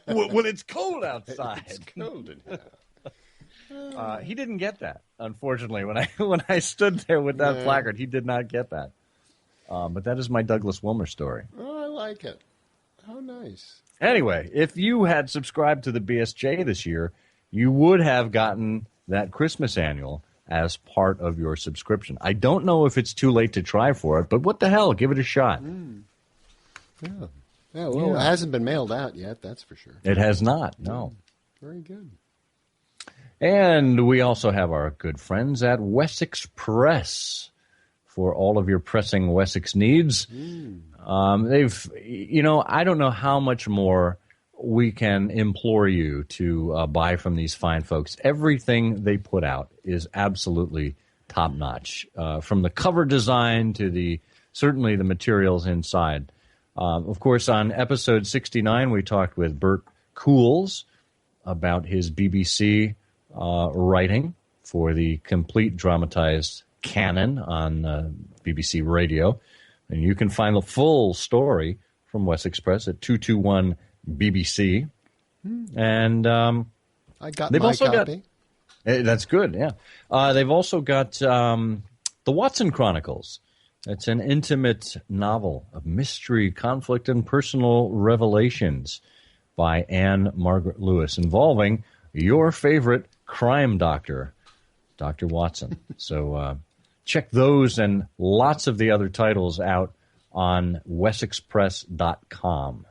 Well, it's cold outside. It's cold in here. He didn't get that, unfortunately. When I stood there with that placard, he did not get that. But that is my Douglas Wilmer story. Oh, I like it. How nice. Anyway, if you had subscribed to the BSJ this year, you would have gotten that Christmas Annual as part of your subscription. I don't know if it's too late to try for it, but what the hell? Give it a shot. Yeah, it hasn't been mailed out yet, that's for sure. It has not, no. Very good. And we also have our good friends at Wessex Press for all of your pressing Wessex needs. They've, I don't know how much more we can implore you to buy from these fine folks. Everything they put out is absolutely top-notch, from the cover design to certainly the materials inside. Of course, on episode 69, we talked with Bert Cools about his BBC writing for the complete dramatized canon on BBC Radio. And you can find the full story from Wessex Press at 221 BBC. And I got my copy. That's good, yeah. They've also got The Watson Chronicles. It's an intimate novel of mystery, conflict, and personal revelations by Anne Margaret Lewis, involving your favorite crime doctor, Dr. Watson. So check those and lots of the other titles out on WessexPress.com.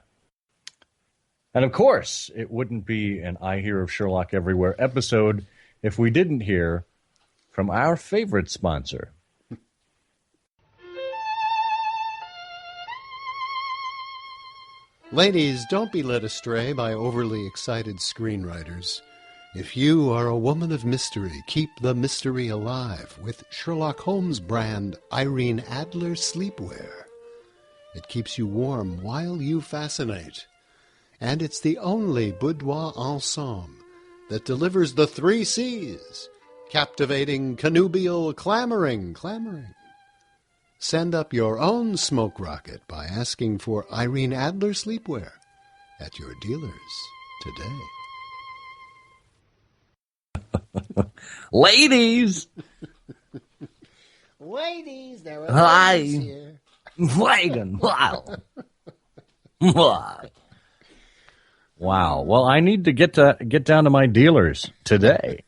And of course, it wouldn't be an I Hear of Sherlock Everywhere episode if we didn't hear from our favorite sponsor. Ladies, don't be led astray by overly excited screenwriters. If you are a woman of mystery, keep the mystery alive with Sherlock Holmes brand Irene Adler sleepwear. It keeps you warm while you fascinate. And it's the only boudoir ensemble that delivers the 3 C's. Captivating, connubial, clamoring. Send up your own smoke rocket by asking for Irene Adler sleepwear at your dealers today. Ladies! Ladies, there are Hi. ladies here. Wagon, wow. Wow. Well, I need to get down to my dealers today.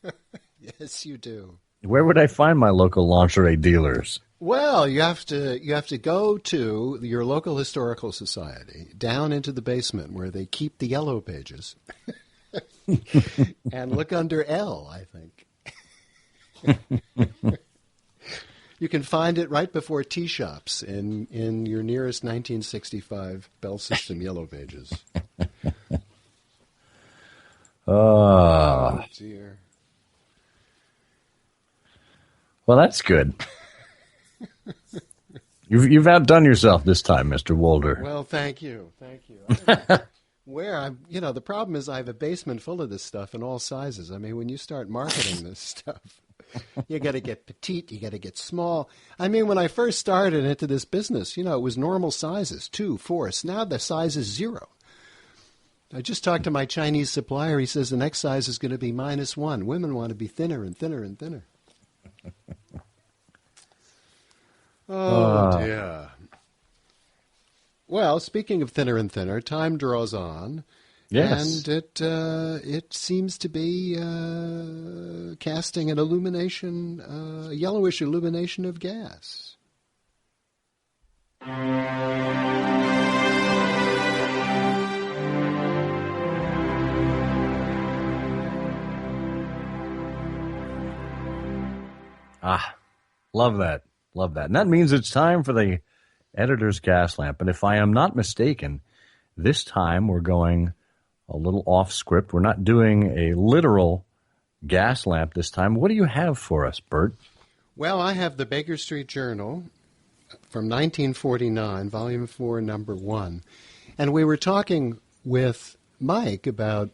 Yes, you do. Where would I find my local lingerie dealers? Well, you have to go to your local historical society, down into the basement where they keep the yellow pages, and look under L, I think. You can find it right before tea shops in your nearest 1965 Bell System yellow pages. Oh, dear. Well, that's good. You've outdone yourself this time, Mr. Wolder. Well, thank you. The problem is I have a basement full of this stuff in all sizes. I mean, when you start marketing this stuff, you got to get petite, you got to get small. I mean, when I first started into this business, it was normal sizes, 2, 4. Now the size is 0. I just talked to my Chinese supplier. He says the next size is going to be -1. Women want to be thinner and thinner and thinner. Oh, dear. Well, speaking of thinner and thinner, time draws on. Yes. And it seems to be casting an illumination, a yellowish illumination of gas. Love that. Love that. And that means it's time for the editor's gas lamp. And if I am not mistaken, this time we're going a little off script. We're not doing a literal gas lamp this time. What do you have for us, Bert? Well, I have the Baker Street Journal from 1949, Volume 4, Number 1. And we were talking with Mike about,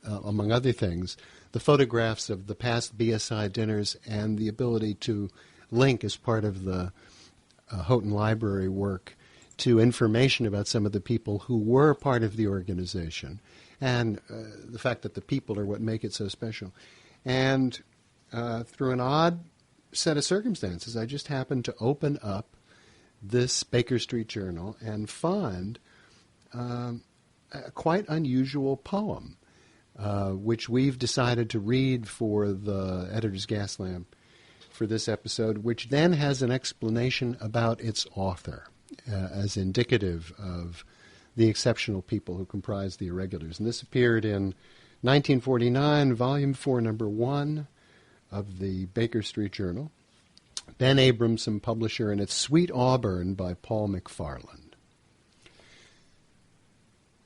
among other things, the photographs of the past BSI dinners and the ability to link as part of the Houghton Library work to information about some of the people who were part of the organization and the fact that the people are what make it so special. And through an odd set of circumstances, I just happened to open up this Baker Street Journal and find a quite unusual poem, which we've decided to read for the Editor's Gas Lamp for this episode, which then has an explanation about its author as indicative of the exceptional people who comprise the Irregulars. And this appeared in 1949, Volume 4, Number 1 of the Baker Street Journal. Ben Abramson, publisher, and it's Sweet Auburn by Paul McFarland.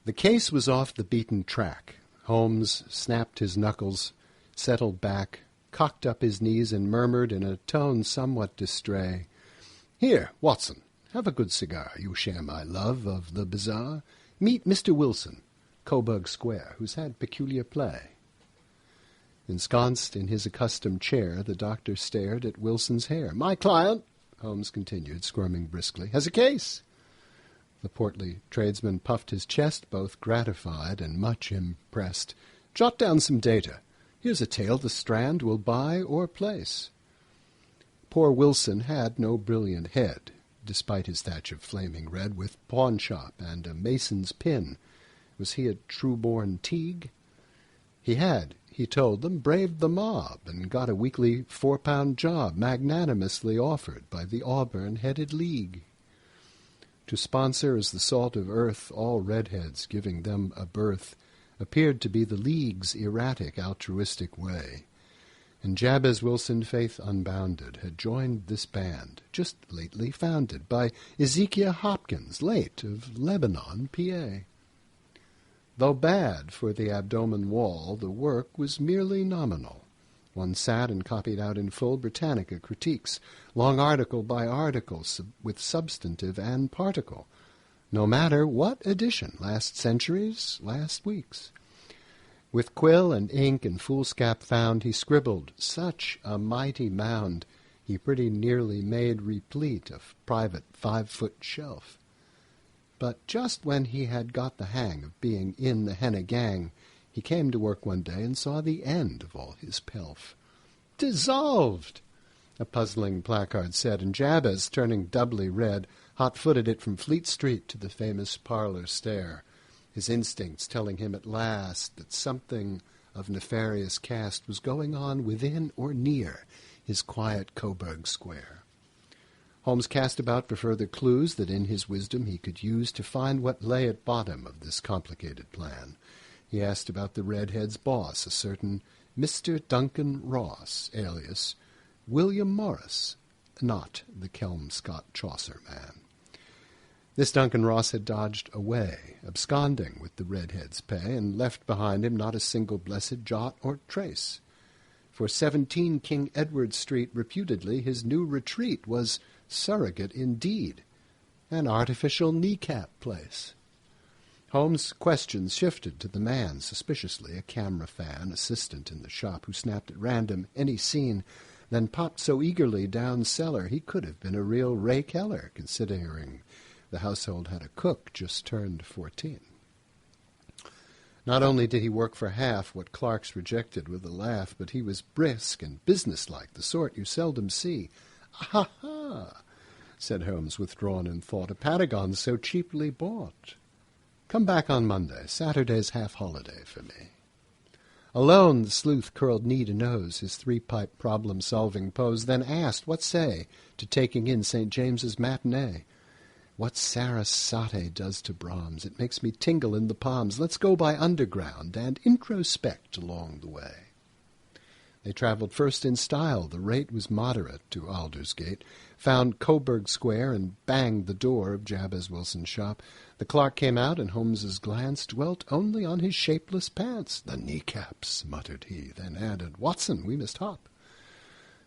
The case was off the beaten track. Holmes snapped his knuckles, settled back, cocked up his knees, and murmured in a tone somewhat distrait, "Here, Watson, have a good cigar. You share my love of the bizarre. Meet Mr. Wilson, Coburg Square, who's had peculiar play." Ensconced in his accustomed chair, the doctor stared at Wilson's hair. "My client," Holmes continued, squirming briskly, "has a case." The portly tradesman puffed his chest, both gratified and much impressed. "Jot down some data. Here's a tale the Strand will buy or place." Poor Wilson had no brilliant head, despite his thatch of flaming red, with pawnshop and a mason's pin. Was he a true-born Teague? He had, he told them, braved the mob and got a weekly 4-pound job magnanimously offered by the Auburn-headed League. To sponsor as the salt of earth all redheads, giving them a berth, appeared to be the League's erratic, altruistic way. And Jabez Wilson, faith unbounded, had joined this band, just lately founded by Ezekiah Hopkins, late of Lebanon, PA. Though bad for the abdomen wall, the work was merely nominal. One sat and copied out in full Britannica critiques, long article by article, with substantive and particle, no matter what edition, last century's, last week's. With quill and ink and foolscap found, he scribbled such a mighty mound, he pretty nearly made replete a private 5-foot shelf. But just when he had got the hang of being in the henna gang, he came to work one day and saw the end of all his pelf. "Dissolved!" a puzzling placard said, and Jabez, turning doubly red, hot-footed it from Fleet Street to the famous parlor stair, his instincts telling him at last that something of nefarious cast was going on within or near his quiet Coburg Square. Holmes cast about for further clues that in his wisdom he could use to find what lay at bottom of this complicated plan. He asked about the redhead's boss, a certain Mr. Duncan Ross, alias William Morris, not the Kelmscott-Chaucer man. This Duncan Ross had dodged away, absconding with the redhead's pay, and left behind him not a single blessed jot or trace. For 17 King Edward Street, reputedly, his new retreat was surrogate indeed, an artificial kneecap place. Holmes' questions shifted to the man, suspiciously, a camera fan assistant in the shop, who snapped at random any scene, then popped so eagerly down cellar he could have been a real Ray Keller, considering the household had a cook just turned 14. Not only did he work for half what clerks rejected with a laugh, but he was brisk and businesslike, the sort you seldom see. "Ah, ha!" said Holmes, withdrawn in thought. "A Patagon so cheaply bought. Come back on Monday. Saturday's half-holiday for me." Alone, the sleuth curled knee to nose, his three-pipe problem-solving pose, then asked, what say to taking in St. James's matinee? What Sarasate does to Brahms. It makes me tingle in the palms. Let's go by Underground and introspect along the way. They travelled first in style. The rate was moderate to Aldersgate, found Coburg Square, and banged the door of Jabez Wilson's shop. The clerk came out, and Holmes's glance dwelt only on his shapeless pants. "The kneecaps," muttered he, then added, "Watson, we must hop."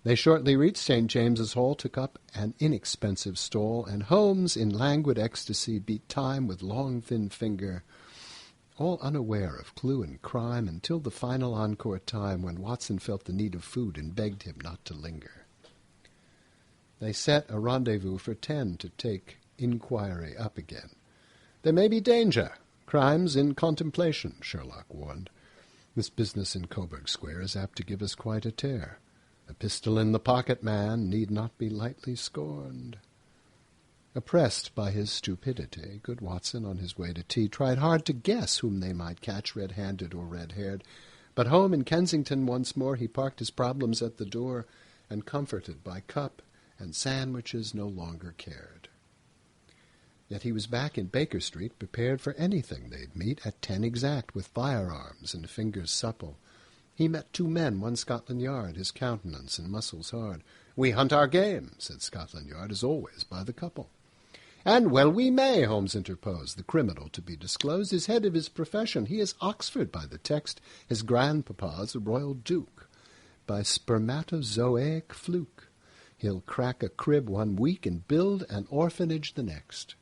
They shortly reached St. James's Hall, took up an inexpensive stall, and Holmes, in languid ecstasy, beat time with long, thin finger, all unaware of clue and crime, until the final encore time, when Watson felt the need of food and begged him not to linger. They set a rendezvous for 10 to take inquiry up again. "There may be danger. Crimes in contemplation," Sherlock warned. "This business in Coburg Square is apt to give us quite a tear. A pistol in the pocket, man, need not be lightly scorned." Oppressed by his stupidity, good Watson, on his way to tea, tried hard to guess whom they might catch red-handed or red-haired. But home in Kensington once more, he parked his problems at the door, and comforted by cup and sandwiches no longer cared. Yet he was back in Baker Street, prepared for anything they'd meet at 10 exact, with firearms and fingers supple. He met 2 men, one Scotland Yard, his countenance and muscles hard. "We hunt our game," said Scotland Yard, as always, by the couple. "And well we may," Holmes interposed. "The criminal to be disclosed is head of his profession. He is Oxford by the text. His grandpapa's a royal duke. By spermatozoic fluke. He'll crack a crib one week and build an orphanage the next."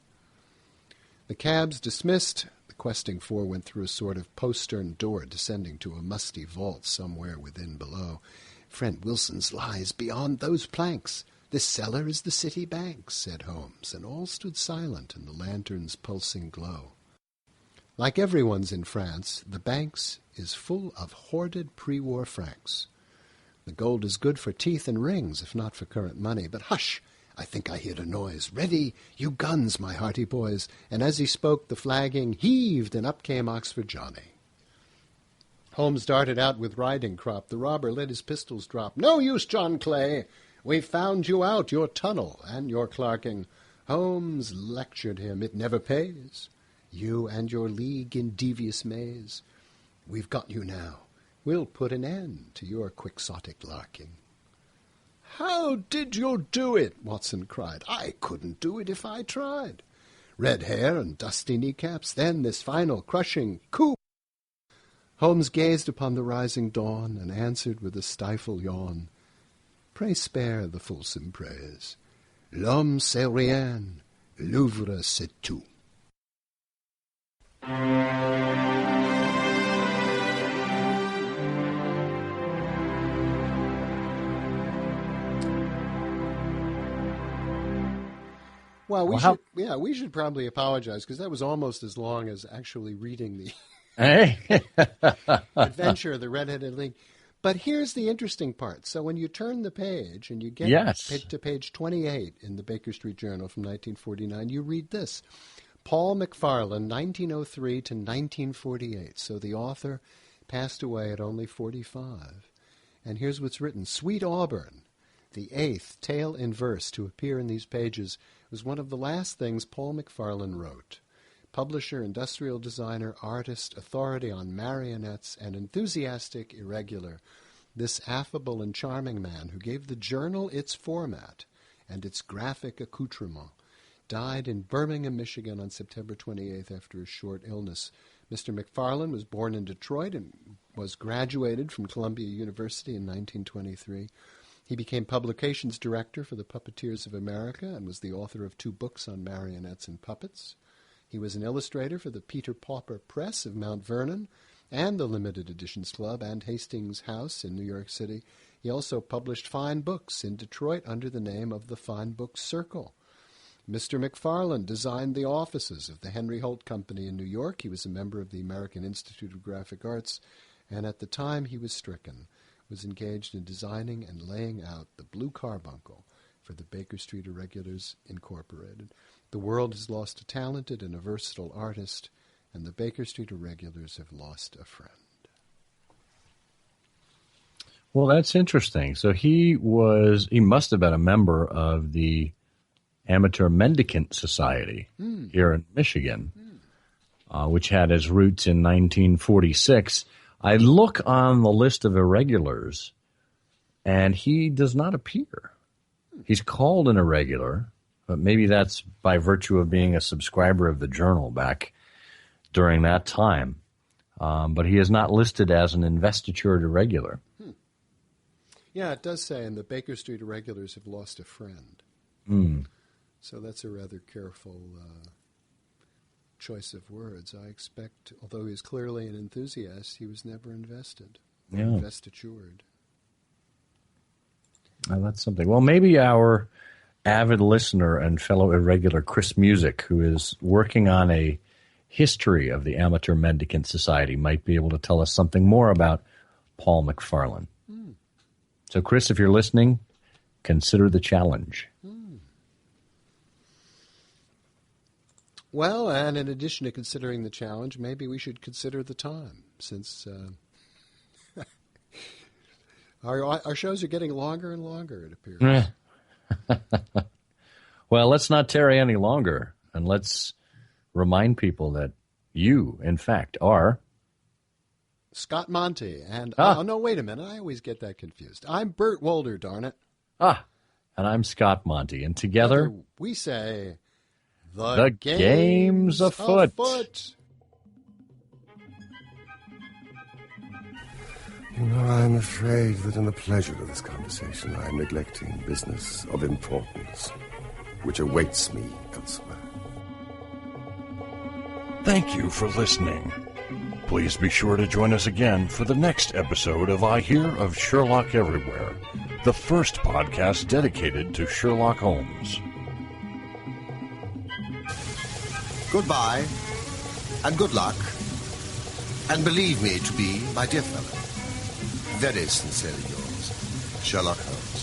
The cabs dismissed, the questing four went through a sort of postern door descending to a musty vault somewhere within below. "Friend Wilson's lies beyond those planks. This cellar is the city banks," said Holmes, and all stood silent in the lantern's pulsing glow. Like everyone's in France, the banks is full of hoarded pre-war francs. The gold is good for teeth and rings, if not for current money. But hush! I think I hear a noise. "Ready, you guns, my hearty boys." And as he spoke, the flagging heaved, and up came Oxford Johnny. Holmes darted out with riding crop. The robber let his pistols drop. "No use, John Clay. We've found you out, your tunnel and your clerking. Holmes lectured him, "It never pays, you and your league in devious maze. We've got you now. We'll put an end to your quixotic larking." "How did you do it?" Watson cried. "I couldn't do it if I tried. Red hair and dusty kneecaps, then this final crushing coup." Holmes gazed upon the rising dawn and answered with a stifled yawn, "Pray spare the fulsome praise. L'homme c'est rien, l'oeuvre c'est tout." Well, we should probably apologize because that was almost as long as actually reading the Adventure of the Red-Headed League. But here's the interesting part. So when you turn the page and you get to page 28 in the Baker Street Journal from 1949, you read this. Paul McFarlane, 1903 to 1948. So the author passed away at only 45. And here's what's written. Sweet Auburn, the eighth tale in verse to appear in these pages, was one of the last things Paul McFarlane wrote. Publisher, industrial designer, artist, authority on marionettes, and enthusiastic irregular, this affable and charming man who gave the journal its format and its graphic accoutrement died in Birmingham, Michigan on September 28th after a short illness. Mr. McFarlane was born in Detroit and was graduated from Columbia University in 1923. He became publications director for the Puppeteers of America and was the author of 2 books on marionettes and puppets. He was an illustrator for the Peter Pauper Press of Mount Vernon and the Limited Editions Club and Hastings House in New York City. He also published fine books in Detroit under the name of the Fine Books Circle. Mr. McFarlane designed the offices of the Henry Holt Company in New York. He was a member of the American Institute of Graphic Arts, and at the time he was stricken, was engaged in designing and laying out the blue carbuncle for the Baker Street Irregulars Incorporated. The world has lost a talented and a versatile artist, and the Baker Street Irregulars have lost a friend. Well, that's interesting. So he must have been a member of the Amateur Mendicant Society here in Michigan, which had its roots in 1946. I look on the list of irregulars, and he does not appear. He's called an irregular, but maybe that's by virtue of being a subscriber of the journal back during that time. But he is not listed as an investitured irregular. Yeah, it does say, and the Baker Street Irregulars have lost a friend. So that's a rather careful choice of words. I expect, although he's clearly an enthusiast, he was never invested, investitured. Oh, that's something. Well, maybe our avid listener and fellow irregular Chris Music, who is working on a history of the Amateur Mendicant Society, might be able to tell us something more about Paul McFarlane. So, Chris, if you're listening, consider the challenge. Well, and in addition to considering the challenge, maybe we should consider the time, since our shows are getting longer and longer, it appears. Well, let's not tarry any longer, and let's remind people that you, in fact, are Scott Monty, and oh no, wait a minute, I always get that confused. I'm Bert Wolder, darn it. And I'm Scott Monty, and together we say the game's afoot. You know, I'm afraid that in the pleasure of this conversation, I am neglecting business of importance, which awaits me elsewhere. Thank you for listening. Please be sure to join us again for the next episode of I Hear of Sherlock Everywhere, the first podcast dedicated to Sherlock Holmes. Goodbye, and good luck, and believe me to be, my dear fellow, very sincerely yours, Sherlock Holmes.